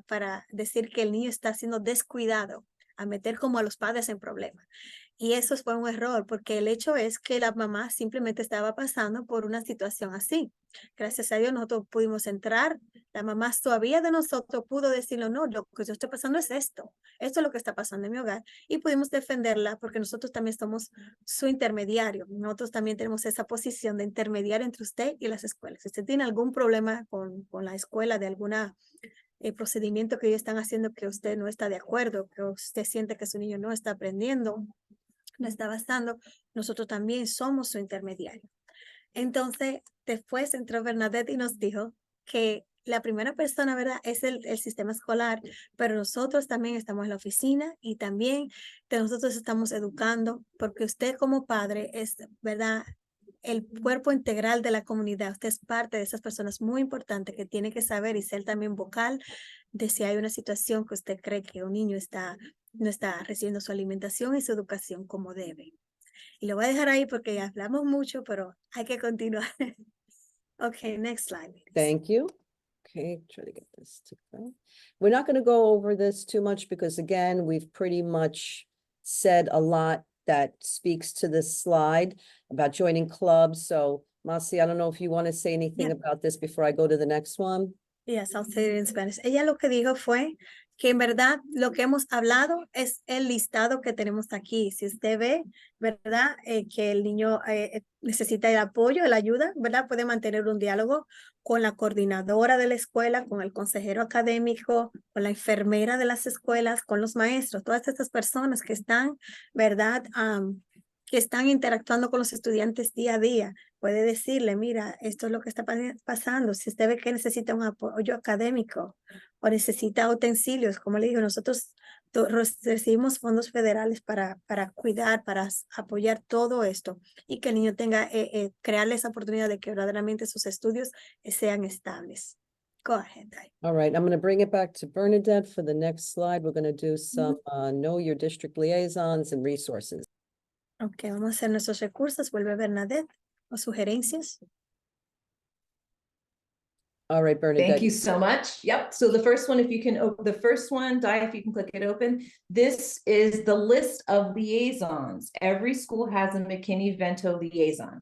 para decir que el niño está siendo descuidado, a meter como a los padres en problemas. Y eso fue un error, porque el hecho es que la mamá simplemente estaba pasando por una situación así. Gracias a Dios nosotros pudimos entrar, la mamá todavía de nosotros pudo decirlo, no, lo que yo estoy pasando es esto es lo que está pasando en mi hogar, y pudimos defenderla porque nosotros también somos su intermediario. Nosotros también tenemos esa posición de intermediario entre usted y las escuelas. Si usted tiene algún problema con la escuela de alguna procedimiento que ellos están haciendo que usted no está de acuerdo, que usted siente que su niño no está aprendiendo, no está avanzando, nosotros también somos su intermediario. Entonces, después entró Bernadette y nos dijo que la primera persona, ¿verdad? Es el sistema escolar, pero nosotros también estamos en la oficina y también nosotros estamos educando, porque usted como padre es, ¿verdad? El cuerpo integral de la comunidad. Usted es parte de esas personas muy importantes que tiene que saber y ser también vocal de si hay una situación que usted cree que un niño no está recibiendo su alimentación y su educación como debe. Y lo voy a dejar ahí porque ya hablamos mucho, pero hay que continuar. Okay, next slide. Please. Thank you. Okay, try to get this to go. We're not going to go over this too much because again, we've pretty much said a lot that speaks to this slide about joining clubs. So Masi, I don't know if you want to say anything Yeah. about this before I go to the next one. Yes, I'll say it in Spanish. Ella lo que dijo fue que en verdad lo que hemos hablado es el listado que tenemos aquí. Si usted ve, ¿verdad? Que el niño necesita el apoyo, la ayuda, ¿verdad? Puede mantener un diálogo con la coordinadora de la escuela, con el consejero académico, con la enfermera de las escuelas, con los maestros, todas estas personas que están, ¿verdad? Que están interactuando con los estudiantes día a día. Puede decirle, mira, esto es lo que está pasando. Si usted ve que necesita un apoyo académico o necesita utensilios, como le digo, nosotros recibimos fondos federales para cuidar, para apoyar todo esto y que el niño tenga, crearle esa oportunidad de que verdaderamente sus estudios sean estables. Go ahead, Dai. All right, I'm going to bring it back to Bernadette for the next slide. We're going to do some know your district liaisons and resources. Ok, vamos a hacer nuestros recursos. Vuelve Bernadette o sugerencias. All right, Bernadette. Thank you so much. Yep. So the first one, if you can open the first one, Di, if you can click it open. This is the list of liaisons. Every school has a McKinney-Vento liaison.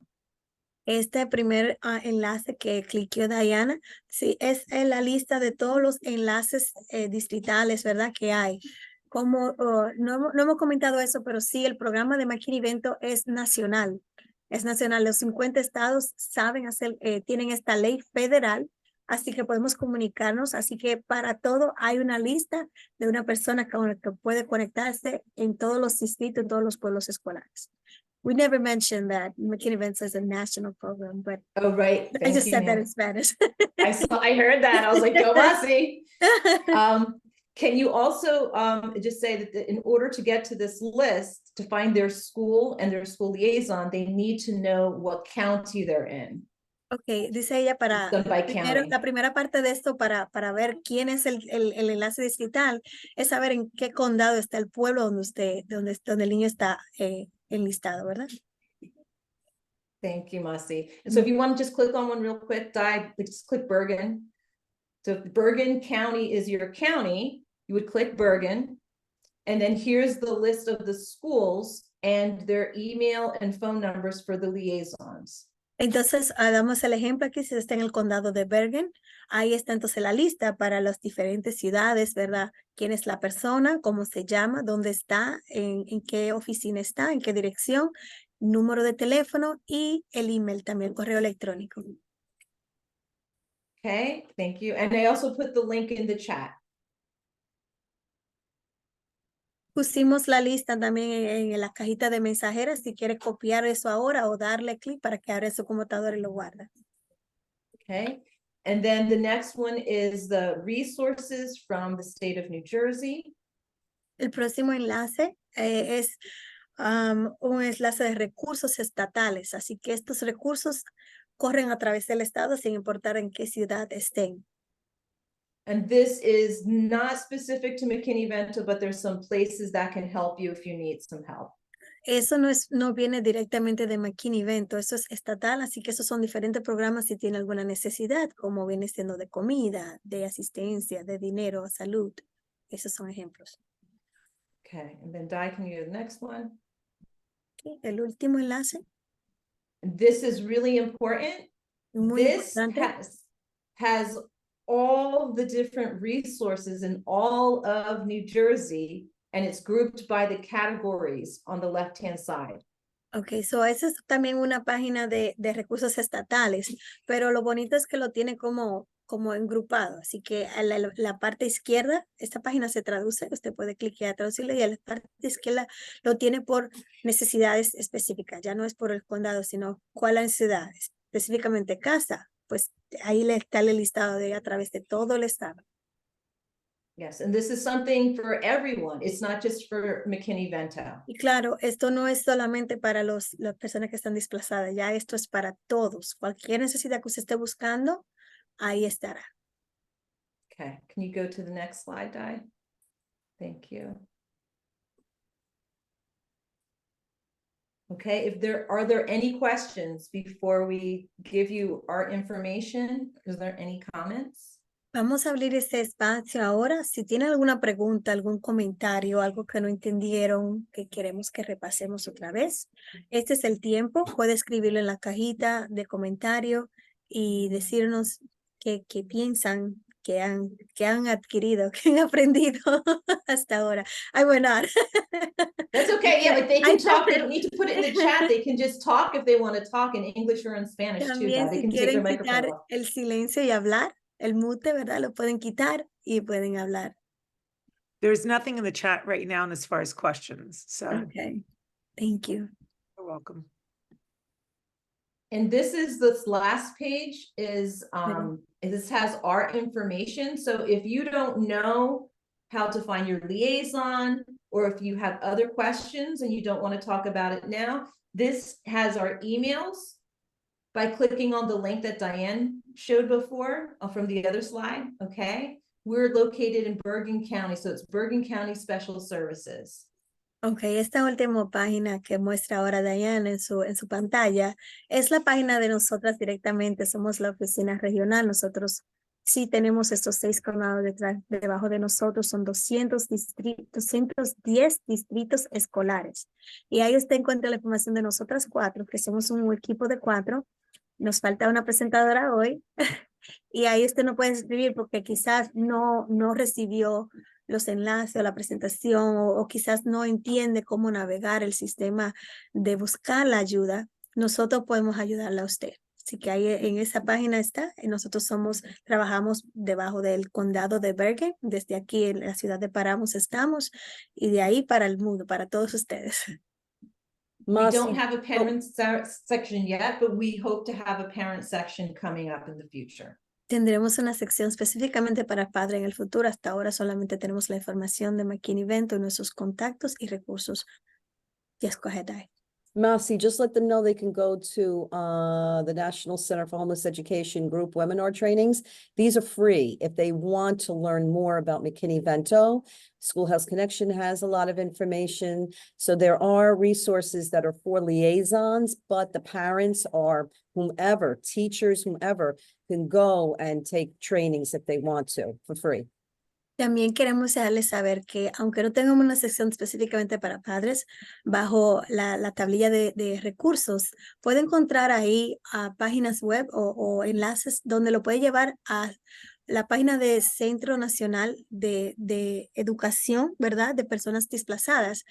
Este primer enlace que cliqueó Diana, sí, es la lista de todos los enlaces distritales, ¿verdad? Que hay. Como no hemos comentado eso, pero sí, el programa de McKinney-Vento es nacional. Es nacional. Los 50 estados saben hacer, tienen esta ley federal, así que podemos comunicarnos. Así que para todo hay una lista de una persona con la que puede conectarse en todos los distritos, en todos los pueblos escolares. We never mentioned that McKinney-Vento is a national program, but Oh, right. I just said that in Spanish. I heard that. I was like, go Masi. Can you also just say that in order to get to this list, to find their school and their school liaison, they need to know what county they're in. Okay, dice ella para la primera parte de esto para ver quién es el enlace distrital, es saber en qué condado está el pueblo donde el niño está enlistado, ¿verdad? Thank you, Masi. And so if you want to just click on one real quick, just click Bergen. So if Bergen County is your county, you would click Bergen. And then here's the list of the schools and their email and phone numbers for the liaisons. Entonces, damos el ejemplo aquí, si está en el condado de Bergen, ahí está entonces la lista para las diferentes ciudades, ¿verdad? ¿Quién es la persona? ¿Cómo se llama? ¿Dónde está? ¿En qué oficina está? ¿En qué dirección? Número de teléfono y el email también, el correo electrónico. Okay, thank you. And I also put the link in the chat. Pusimos la lista también en la cajita de mensajeras si quiere copiar eso ahora o darle clic para que abra su computadora y lo guarda. Okay, and then the next one is the resources from the state of New Jersey. El próximo enlace es un enlace de recursos estatales, así que estos recursos corren a través del estado sin importar en qué ciudad estén. And this is not specific to McKinney-Vento, but there's some places that can help you if you need some help. Eso no viene directamente de McKinney-Vento, eso es estatal, así que esos son diferentes programas si tiene alguna necesidad, como viene siendo de comida, de asistencia, de dinero, salud. Esos son ejemplos. Okay, and then Di, can you do the next one? Ok, el último enlace, This is really important. muy This importante. has all the different resources in all of New Jersey, and it's grouped by the categories on the left-hand side. Ok, so esa es también una página de recursos estatales, pero lo bonito es que lo tiene como engrupado, así que a la parte izquierda, esta página se traduce, usted puede clicar a traducirlo y a la parte izquierda lo tiene por necesidades específicas, ya no es por el condado, sino cuál es la ciudad, específicamente casa, pues ahí le está el listado de a través de todo el estado. Yes, and this is something for everyone. It's not just for McKinney-Vento. Y claro, esto no es solamente para las personas que están desplazadas, ya esto es para todos. Cualquier necesidad que usted esté buscando, ahí estará. Okay, can you go to the next slide, Di? Thank you. Okay, are there any questions before we give you our information? Is there any comments? Vamos a abrir este espacio ahora. Si tienen alguna pregunta, algún comentario, algo que no entendieron, que queremos que repasemos otra vez, este es el tiempo. Puede escribirlo en la cajita de comentario y decirnos qué piensan, que han adquirido, que han aprendido hasta ahora. Ay, bueno. That's okay, yeah, but they Ay, can talk, they don't need to put it in the chat, they can just talk if they want to talk in English or in Spanish too, Di. También They si can take their quieren microphone quitar off. el silencio y hablar, el mute, ¿verdad? Lo pueden quitar y pueden hablar. There's nothing in the chat right now as far as questions, so Okay, thank you. you're welcome. And this last page is, this has our information. So if you don't know how to find your liaison, or if you have other questions and you don't want to talk about it now, this has our emails by clicking on the link that Diane showed before from the other slide, okay? We're located in Bergen County, so it's Bergen County Special Services. Ok, esta última página que muestra ahora Diane en su pantalla es la página de nosotras directamente. Somos la oficina regional. Nosotros sí tenemos estos 6 condados debajo de nosotros. Son 210 distritos escolares. Y ahí usted encuentra la información de nosotras 4, que somos un equipo de 4. Nos falta una presentadora hoy. Y ahí usted no puede escribir porque quizás no recibió los enlaces o la presentación o quizás no entiende cómo navegar el sistema de buscar la ayuda. Nosotros podemos ayudarle a usted. Así que ahí en esa página está. Nosotros trabajamos debajo del condado de Bergen. Desde aquí en la ciudad de Paramos estamos y de ahí para el mundo, para todos ustedes. We don't Masi, have a parent section yet, but we hope to have a parent section coming up in the future. Tendremos una sección específicamente para padre en el futuro. Hasta ahora solamente tenemos la información de McKinney-Vento y nuestros contactos y recursos. Yes, go ahead, Di. Masi, just let them know they can go to the National Center for Homeless Education group webinar trainings. These are free if they want to learn more about McKinney-Vento. Schoolhouse Connection has a lot of information. So there are resources that are for liaisons, but the parents or whomever, teachers, whomever, can go and take trainings if they want to for free. También queremos dejarles saber que aunque no tengamos una sección específicamente para padres, bajo la tablilla de recursos, puede encontrar ahí páginas web o enlaces donde lo puede llevar a la página de Centro Nacional de Educación, ¿verdad? De personas desplazadas.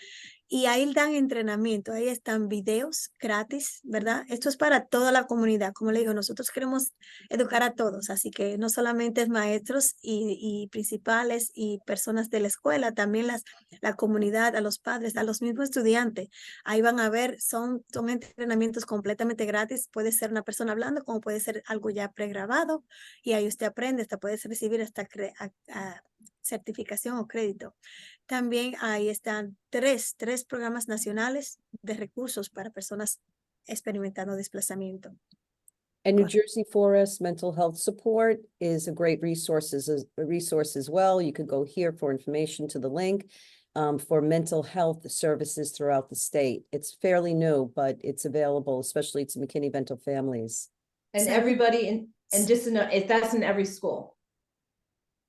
Y ahí dan entrenamiento, ahí están videos gratis, ¿verdad? Esto es para toda la comunidad. Como le digo, nosotros queremos educar a todos, así que no solamente es maestros y principales y personas de la escuela, también la comunidad, a los padres, a los mismos estudiantes. Ahí van a ver, son entrenamientos completamente gratis. Puede ser una persona hablando, como puede ser algo ya pregrabado, y ahí usted aprende, hasta puede recibir hasta certificación o crédito. También ahí están tres programas nacionales de recursos para personas experimentando desplazamiento. And New Jersey Forest Mental Health Support is a great resource as well. You could go here for information to the link. for mental health services throughout the state. It's fairly new, but it's available, especially to McKinney-Vento families. And Salud. everybody, and just to know, that's in every school.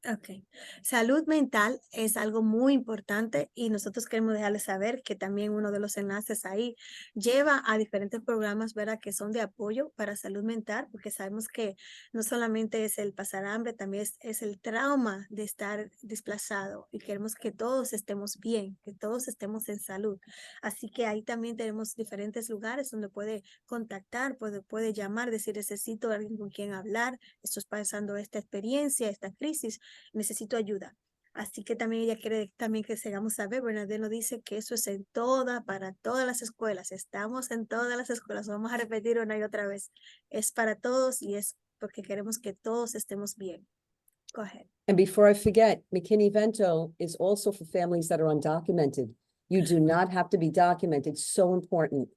Ok. Salud mental es algo muy importante y nosotros queremos dejarles saber que también uno de los enlaces ahí lleva a diferentes programas, ¿verdad? Que son de apoyo para salud mental, porque sabemos que no solamente es el pasar hambre, también es el trauma de estar desplazado y queremos que todos estemos bien, que todos estemos en salud. Así que ahí también tenemos diferentes lugares donde puede contactar, puede llamar, decir necesito a alguien con quien hablar, estoy pasando esta experiencia, esta crisis, necesito ayuda. Así que también ella quiere también que sigamos saber, Bernadette nos dice que eso es para todas las escuelas, estamos en todas las escuelas, vamos a repetir una y otra vez, es para todos y es porque queremos que todos estemos bien. Go ahead. And before I forget, McKinney-Vento is also for families that are undocumented. You do not have to be documented, so important.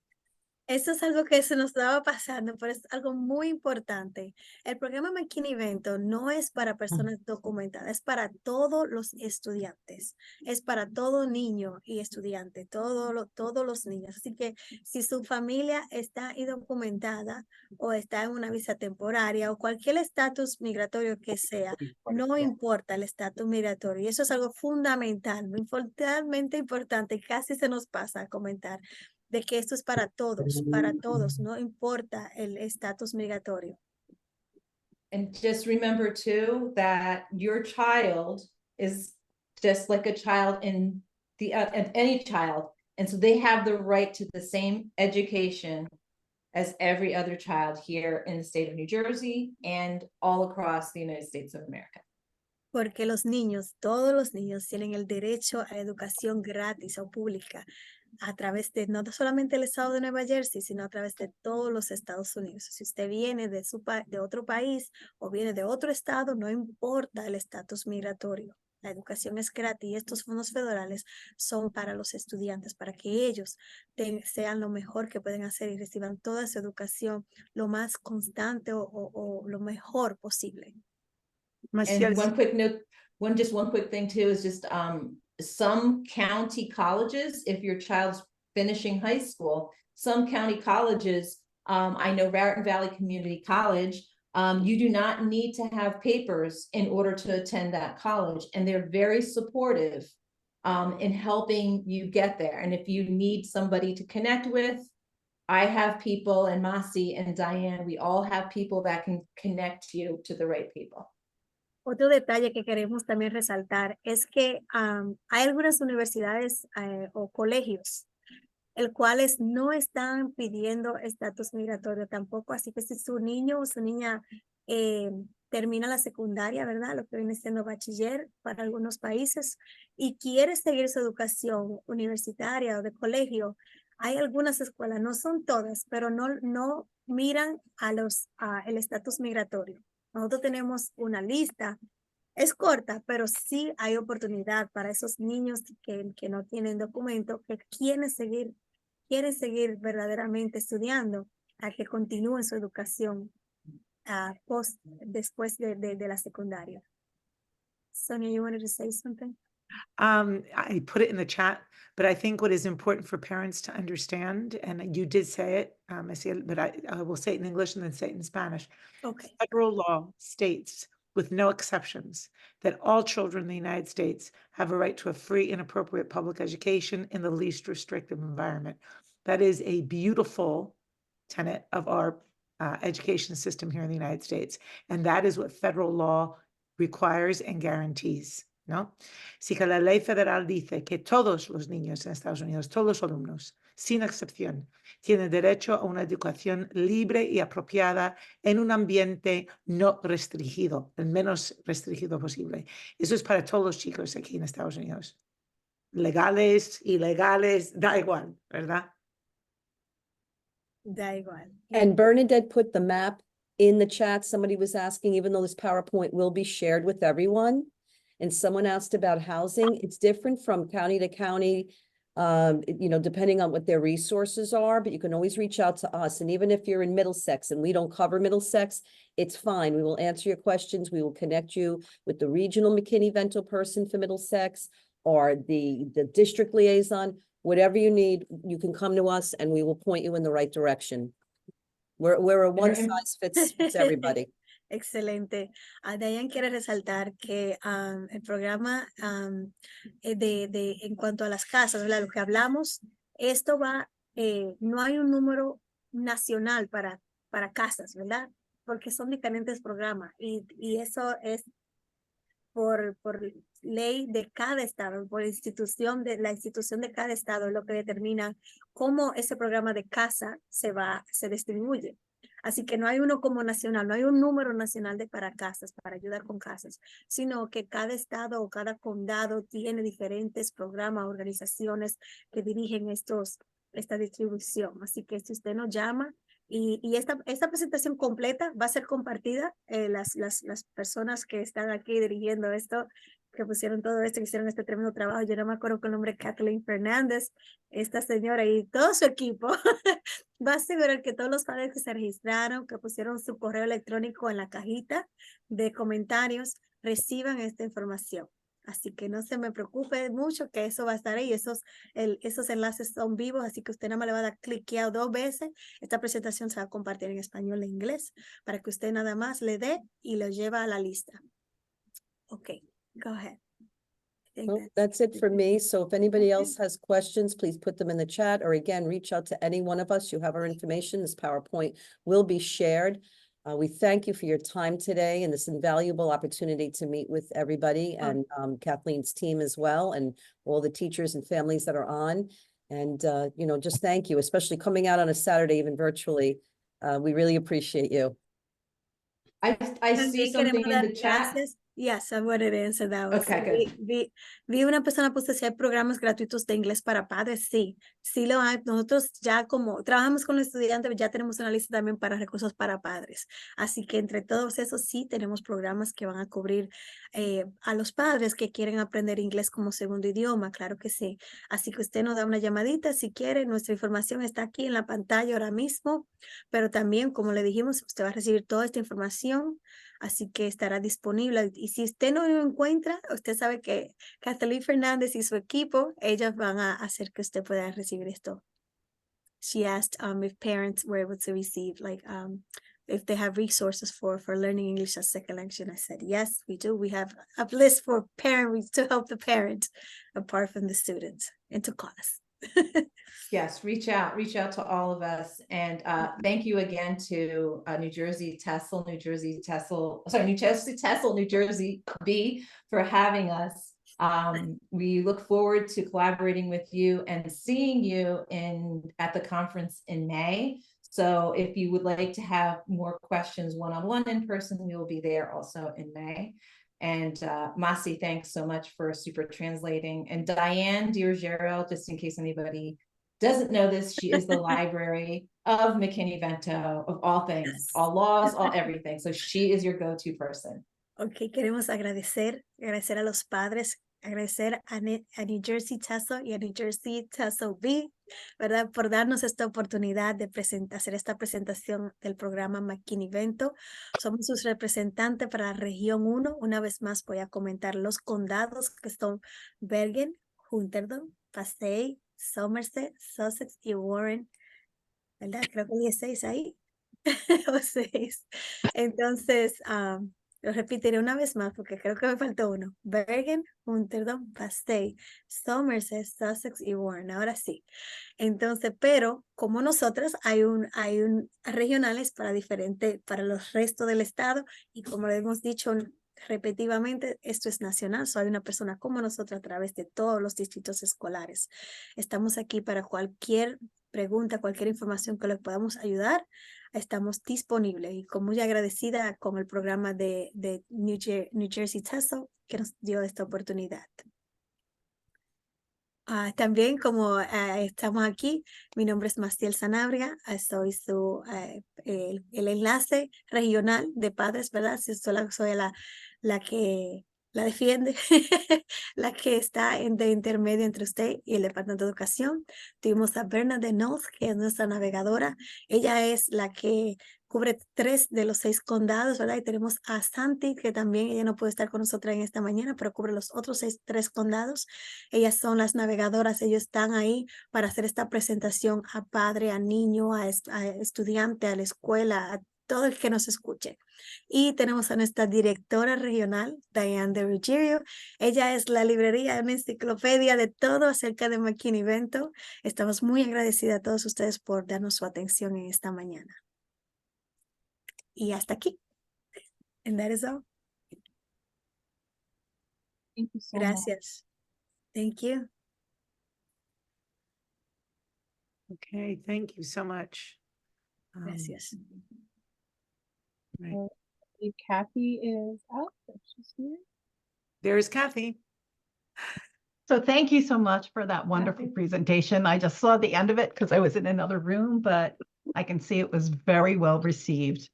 Eso es algo que se nos estaba pasando, pero es algo muy importante. El programa McKinney-Vento no es para personas documentadas, es para todos los estudiantes, es para todo niño y estudiante, todos los niños. Así que si su familia está indocumentada o está en una visa temporaria o cualquier estatus migratorio que sea, no importa el estatus migratorio. Y eso es algo fundamental, fundamentalmente importante, casi se nos pasa a comentar, de que esto es para todos, no importa el estatus migratorio. And just remember too, that your child is just like a child in the, any child. And so they have the right to the same education as every other child here in the state of New Jersey and all across the United States of America. Porque los niños, todos los niños tienen el derecho a la educación gratis o pública a través de no solamente el estado de Nueva Jersey, sino a través de todos los Estados Unidos. Si usted viene de otro país o viene de otro estado, no importa el estatus migratorio. La educación es gratis y estos fondos federales son para los estudiantes, para que ellos sean lo mejor que pueden hacer y reciban toda su educación lo más constante o lo mejor posible. Maciel, And one quick note, one quick thing too is just some county colleges, if your child's finishing high school, some county colleges, I know Raritan Valley Community College, you do not need to have papers in order to attend that college, and they're very supportive in helping you get there. And if you need somebody to connect with, I have people, and Masi and Diane, we all have people that can connect you to the right people. Otro detalle que queremos también resaltar es que hay algunas universidades o colegios, el cuales no están pidiendo estatus migratorio tampoco, así que si su niño o su niña termina la secundaria, ¿verdad? Lo que viene siendo bachiller para algunos países y quiere seguir su educación universitaria o de colegio, hay algunas escuelas, no son todas, pero no miran el estatus migratorio. Nosotros tenemos una lista, es corta, pero sí hay oportunidad para esos niños que no tienen documento, que quieren seguir verdaderamente estudiando, a que continúen su educación después de la secundaria. Sonia, you wanted to say something? I put it in the chat, but I think what is important for parents to understand, and you did say it, Maciel, but I will say it in English and then say it in Spanish. Okay. Federal law states, with no exceptions, that all children in the United States have a right to a free and appropriate public education in the least restrictive environment. That is a beautiful tenet of our education system here in the United States. And that is what federal law requires and guarantees, ¿no? Si que la ley federal dice que todos los niños en Estados Unidos, todos los alumnos, sin excepción, tienen derecho a una educación libre y apropiada en un ambiente no restringido, el menos restringido posible. Eso es para todos los chicos aquí en Estados Unidos. Legales, ilegales, da igual, ¿verdad? Da igual. And Bernadette put the map in the chat. Somebody was asking, even though this PowerPoint will be shared with everyone. And someone asked about housing. It's different from county to county, depending on what their resources are, but you can always reach out to us. And even if you're in Middlesex and we don't cover Middlesex, it's fine. We will answer your questions. We will connect you with the regional McKinney-Vento person for Middlesex, or the district liaison, whatever you need, you can come to us and we will point you in the right direction. We're a one size fits everybody. Excelente. Diane quiere resaltar que el programa en cuanto a las casas, ¿verdad? Lo que hablamos, esto va, no hay un número nacional para casas, ¿verdad? Porque son diferentes programas y eso es por ley de cada estado, por la institución de cada estado, es lo que determina cómo ese programa de casa se distribuye. Así que no hay uno como nacional, no hay un número nacional para casas, para ayudar con casas, sino que cada estado o cada condado tiene diferentes programas, organizaciones que dirigen esta distribución. Así que si usted nos llama, y esta presentación completa va a ser compartida, las personas que están aquí dirigiendo esto, que pusieron todo esto, que hicieron este tremendo trabajo. Yo no me acuerdo con el nombre, Kathleen Fernández, esta señora y todo su equipo, va a asegurar que todos los padres que se registraron, que pusieron su correo electrónico en la cajita de comentarios, reciban esta información. Así que no se me preocupe mucho que eso va a estar ahí. Esos enlaces son vivos, así que usted nada más le va a dar cliqueado 2 veces. Esta presentación se va a compartir en español e inglés para que usted nada más le dé y lo lleva a la lista. Okay, go ahead. Well, that's it for me. So if anybody else has questions, please put them in the chat, or again, reach out to any one of us. You have our information. This PowerPoint will be shared. We thank you for your time today and this invaluable opportunity to meet with everybody and Kathleen's team as well, and all the teachers and families that are on. And, you know, just thank you, especially coming out on a Saturday, even virtually. We really appreciate you. I see something in the chat. Gracias. Yes, I wanted to answer that one. Okay, good. Vi una persona puso si hay programas gratuitos de inglés para padres. Sí lo hay. Nosotros ya como trabajamos con los estudiantes, ya tenemos una lista también para recursos para padres. Así que entre todos esos sí tenemos programas que van a cubrir a los padres que quieren aprender inglés como segundo idioma, claro que sí. Así que usted nos da una llamadita si quiere. Nuestra información está aquí en la pantalla ahora mismo, pero también, como le dijimos, usted va a recibir toda esta información. Así que estará disponible. Y si usted no lo encuentra, usted sabe que Kathleen Fernández y su equipo, ellas van a hacer que usted pueda recibir esto. She asked if parents were able to receive, if they have resources for learning English as second language. I said, yes, we do. We have a list for parents to help the parents apart from the students into class. Yes, reach out to all of us. And thank you again to New Jersey TESOL, New Jersey TESOL, New Jersey B for having us. We look forward to collaborating with you and seeing you at the conference in May. So if you would like to have more questions one-on-one in person, we will be there also in May. And Masi, thanks so much for super translating. And Diane DiRuggiero, just in case anybody doesn't know this, she is the library of McKinney-Vento, of all things, all laws, all everything. So she is your go-to person. Ok, queremos agradecer a los padres, agradecer a New Jersey TESOL y a New Jersey TESOL-B, ¿verdad? Por darnos esta oportunidad de hacer esta presentación del programa McKinney-Vento. Somos sus representantes para la región 1. Una vez más voy a comentar los condados que son Bergen, Hunterdon, Passaic, Somerset, Sussex y Warren, ¿verdad? Creo que 16 ahí, o 6. Entonces, lo repetiré una vez más porque creo que me faltó uno. Bergen, Hunterdon, Passaic, Somerset, Sussex y Warren. Ahora sí. Entonces, pero como nosotras hay regionales para los restos del estado y como lo hemos dicho repetitivamente, esto es nacional, hay una persona como nosotros a través de todos los distritos escolares. Estamos aquí para cualquier pregunta, cualquier información que les podamos ayudar, estamos disponibles y con muy agradecida con el programa de New Jersey TESOL que nos dio esta oportunidad. También como estamos aquí, mi nombre es Maciel Sanabria, soy el enlace regional de padres, ¿verdad? Soy la que la defiende, la que está de intermedio entre usted y el Departamento de Educación. Tuvimos a Bernadette Knowles, que es nuestra navegadora. Ella es la que cubre 3 de los 6 condados, ¿verdad? Y tenemos a Santi, que también ella no puede estar con nosotros en esta mañana, pero cubre los otros 3 condados. Ellas son las navegadoras, ellos están ahí para hacer esta presentación a padre, a niño, a estudiante, a la escuela, a todo el que nos escuche. Y tenemos a nuestra directora regional, Diane de Ruggiero. Ella es la librería, una enciclopedia de todo acerca de McKinney-Vento. Estamos muy agradecidas a todos ustedes por darnos su atención en esta mañana. Y hasta aquí. And that is all. Thank you so much. Gracias. Thank you. Okay, thank you so much. Gracias. Right. I believe Kathy is out, if she's here. There's Kathy. So thank you so much for that wonderful presentation. I just saw the end of it because I was in another room, but I can see it was very well received.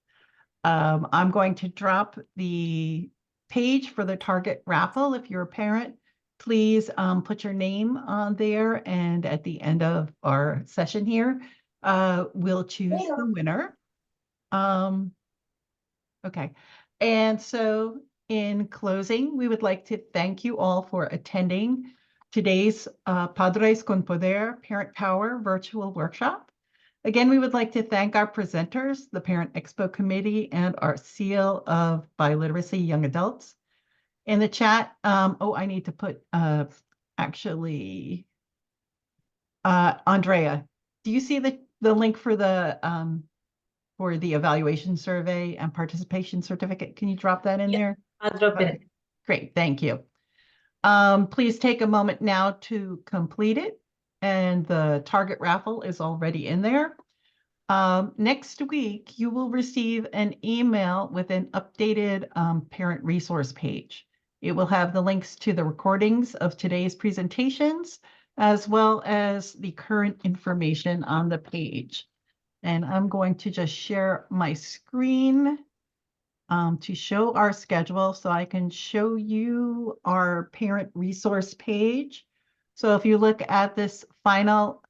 I'm going to drop the page for the Target raffle. If you're a parent, please put your name on there. And at the end of our session here, we'll choose the winner. Okay. And so in closing, we would like to thank you all for attending today's Padres con Poder Parent Power virtual workshop. Again, we would like to thank our presenters, the Parent Expo Committee, and our Seal of Biliteracy Young Adults. In the chat, I need to put, Andrea, do you see the link for the evaluation survey and participation certificate? Can you drop that in there? I'll drop it. Great, thank you. Please take a moment now to complete it. And the Target raffle is already in there. Next week, you will receive an email with an updated parent resource page. It will have the links to the recordings of today's presentations, as well as the current information on the page. And I'm going to just share my screen to show our schedule so I can show you our parent resource page. So if you look at this final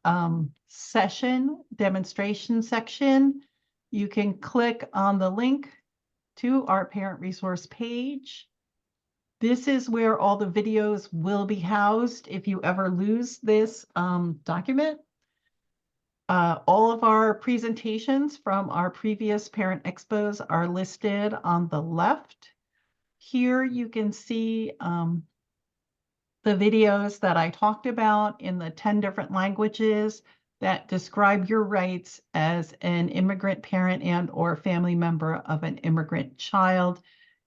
session demonstration section, you can click on the link to our parent resource page. This is where all the videos will be housed if you ever lose this document. All of our presentations from our previous parent expos are listed on the left. Here you can see the videos that I talked about in the 10 different languages that describe your rights as an immigrant parent and or family member of an immigrant child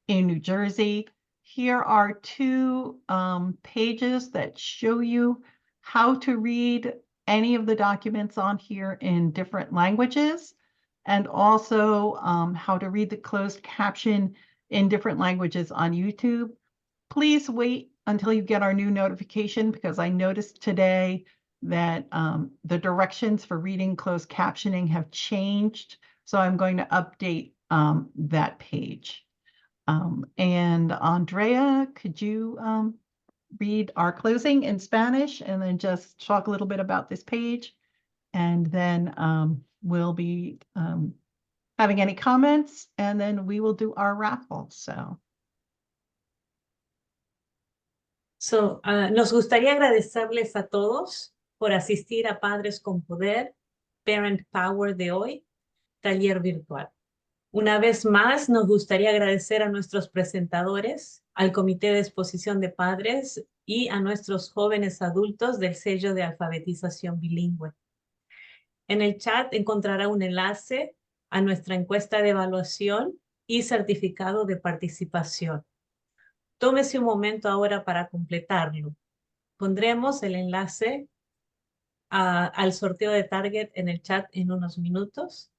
in New Jersey. Here are 2 pages that show you how to read any of the documents on here in different languages, and also how to read the closed caption in different languages on YouTube. Please wait until you get our new notification, because I noticed today that the directions for reading closed captioning have changed. So I'm going to update that page. And Andrea, could you read our closing in Spanish and then just talk a little bit about this page? And then we'll be having any comments, and then we will do our raffle. Nos gustaría agradecerles a todos por asistir a Padres con Poder, Parent Power de hoy, taller virtual. Una vez más, nos gustaría agradecer a nuestros presentadores, al Comité de Exposición de Padres y a nuestros jóvenes adultos del sello de alfabetización bilingüe. En el chat encontrará un enlace a nuestra encuesta de evaluación y certificado de participación. Tómese un momento ahora para completarlo. Pondremos el enlace al sorteo de Target en el chat en unos minutos.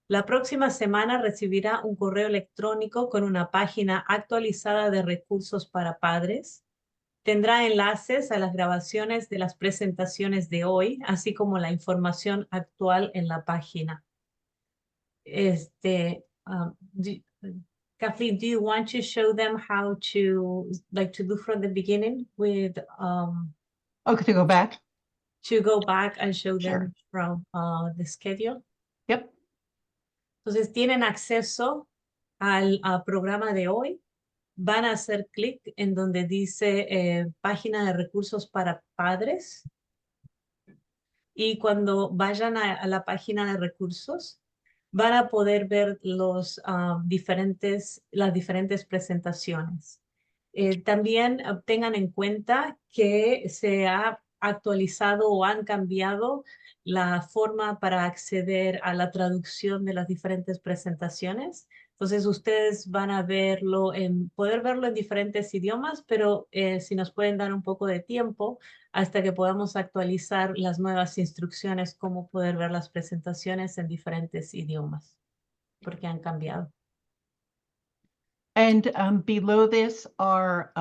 La próxima semana recibirá un correo electrónico con una página actualizada de recursos para padres. Tendrá enlaces a las grabaciones de las presentaciones de hoy, así como la información actual en la página. Kathleen, do you want to show them how to do from the beginning with Okay, to go back. to go back and show Sure. them from the schedule? Yep. Entonces tienen acceso al programa de hoy. Van a hacer clic en donde dice página de recursos para padres. Y cuando vayan a la página de recursos, van a poder ver las diferentes presentaciones. También tengan en cuenta que se ha actualizado o han cambiado la forma para acceder a la traducción de las diferentes presentaciones. Entonces ustedes van a poder verlo en diferentes idiomas, pero si nos pueden dar un poco de tiempo hasta que podamos actualizar las nuevas instrucciones, cómo poder ver las presentaciones en diferentes idiomas, porque han cambiado. And below this are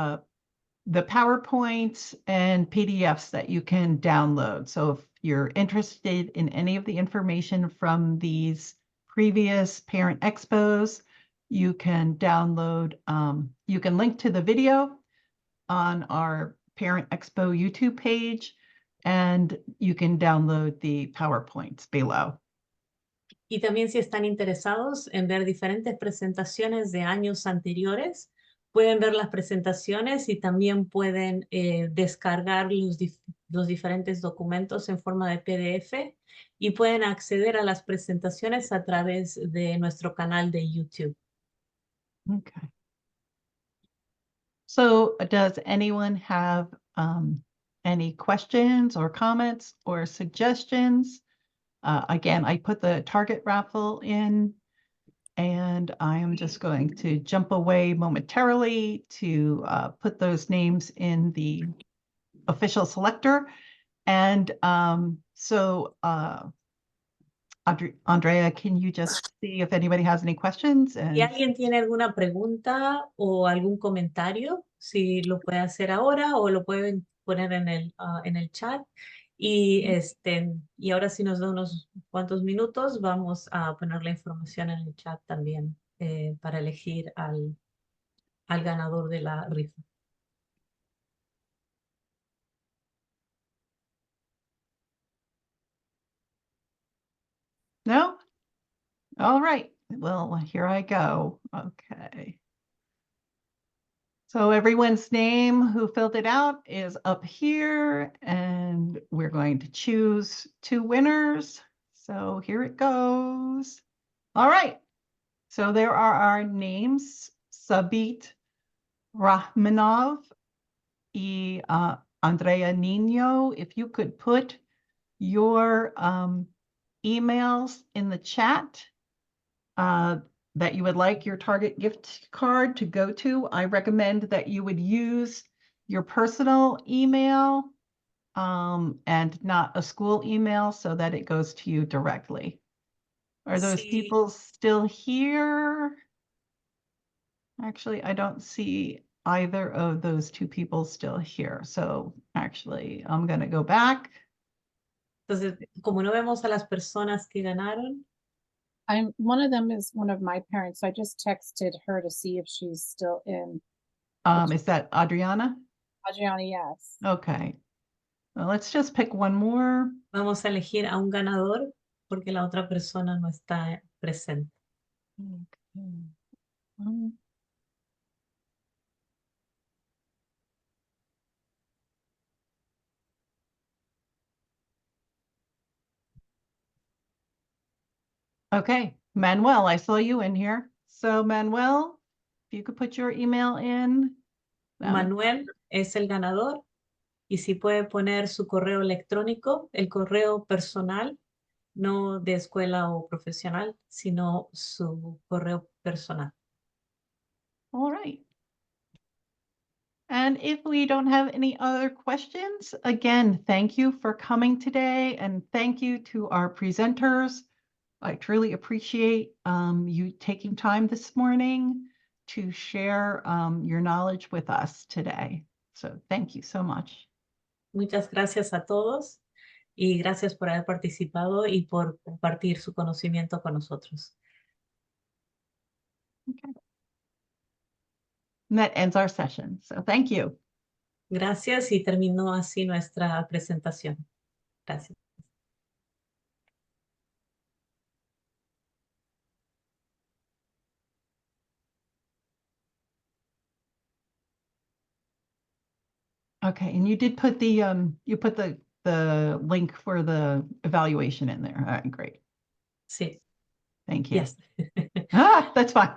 the PowerPoints and PDFs that you can download. So if you're interested in any of the information from these previous parent expos, you can download, you can link to the video on our Parent Expo YouTube page, and you can download the PowerPoints below. Y también si están interesados en ver diferentes presentaciones de años anteriores, pueden ver las presentaciones y también pueden descargar los diferentes documentos en forma de PDF y pueden acceder a las presentaciones a través de nuestro canal de YouTube. Okay. So does anyone have any questions or comments or suggestions? Again, I put the target raffle in, and I am just going to jump away momentarily to put those names in the official selector. And Andrea, can you just see if anybody has any questions? Si And alguien tiene alguna pregunta o algún comentario, si lo puede hacer ahora o lo pueden poner en el chat. Y ahora si nos da unos cuantos minutos, vamos a poner la información en el chat también para elegir al ganador de la rifa. no? All right. Well, here I go. Okay. So everyone's name who filled it out is up here, and we're going to choose 2 winners. So here it goes. All right. So there are our names, Sabit Rahmanov and Andrea Nino. If you could put your emails in the chat that you would like your Target gift card to go to. I recommend that you would use your personal email and not a school email so that it goes to you directly. Are those Sí. people still here? Actually, I don't see either of those 2 people still here. So actually, I'm going to go back. Entonces, como no vemos a las personas que ganaron, One of them is one of my parents, so I just texted her to see if she's still in. Is that Adriana? Adriana, yes. Okay. Well, let's just pick one more. vamos a elegir a un ganador porque la otra persona no está presente. Okay. Okay, Manuel, I saw you in here. So Manuel, if you could put your email in. Manuel es el ganador y si puede poner su correo electrónico, el correo personal, no de escuela o profesional, sino su correo personal. All right. And if we don't have any other questions, again, thank you for coming today, and thank you to our presenters. I truly appreciate you taking time this morning to share your knowledge with us today. So thank you so much. Muchas gracias a todos y gracias por haber participado y por compartir su conocimiento con nosotros. Okay. And that ends our session. So thank you. Gracias y terminó así nuestra presentación. Gracias. Okay, and you did put the the link for the evaluation in there. All right, great. Sí. Thank you. Yes. Ah, that's fine.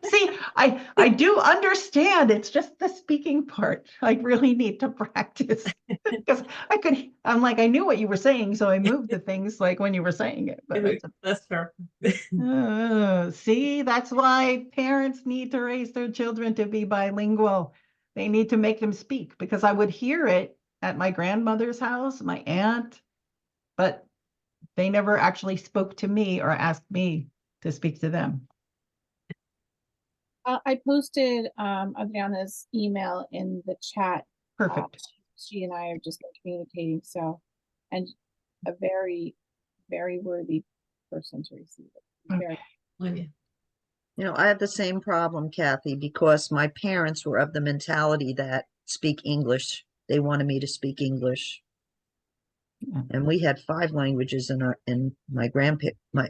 See, I do understand. It's just the speaking part. I really need to practice because I'm like, I knew what you were saying, so I moved the things like when you were saying it. But That's fair. see, that's why parents need to raise their children to be bilingual. They need to make them speak because I would hear it at my grandmother's house, my aunt, but they never actually spoke to me or asked me to speak to them. I posted Adriana's email in the chat. Perfect. She and I have just been communicating, so, and a very, very worthy person to receive it. Okay. Very. Muy bien. You know, I had the same problem, Kathy, because my parents were of the mentality that speak English. They wanted me to speak English. Yeah. And we had 5 languages in my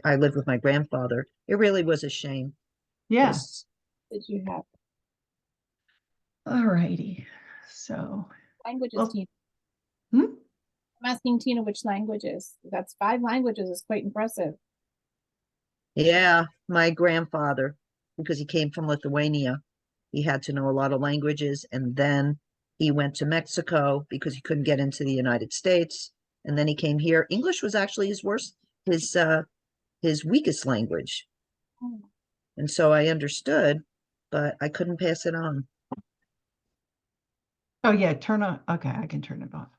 I lived with my grandfather. It really was a shame. Yeah. 'cause Did you have All righty. So, languages, well, Tina? hmm? I'm asking Tina which languages. That's 5 languages is quite impressive. Yeah, my grandfather, because he came from Lithuania, he had to know a lot of languages, and then he went to Mexico because he couldn't get into the United States, and then he came here. English was actually his weakest language, Oh. and so I understood, but I couldn't pass it on. Oh yeah, turn on. Okay, I can turn it off.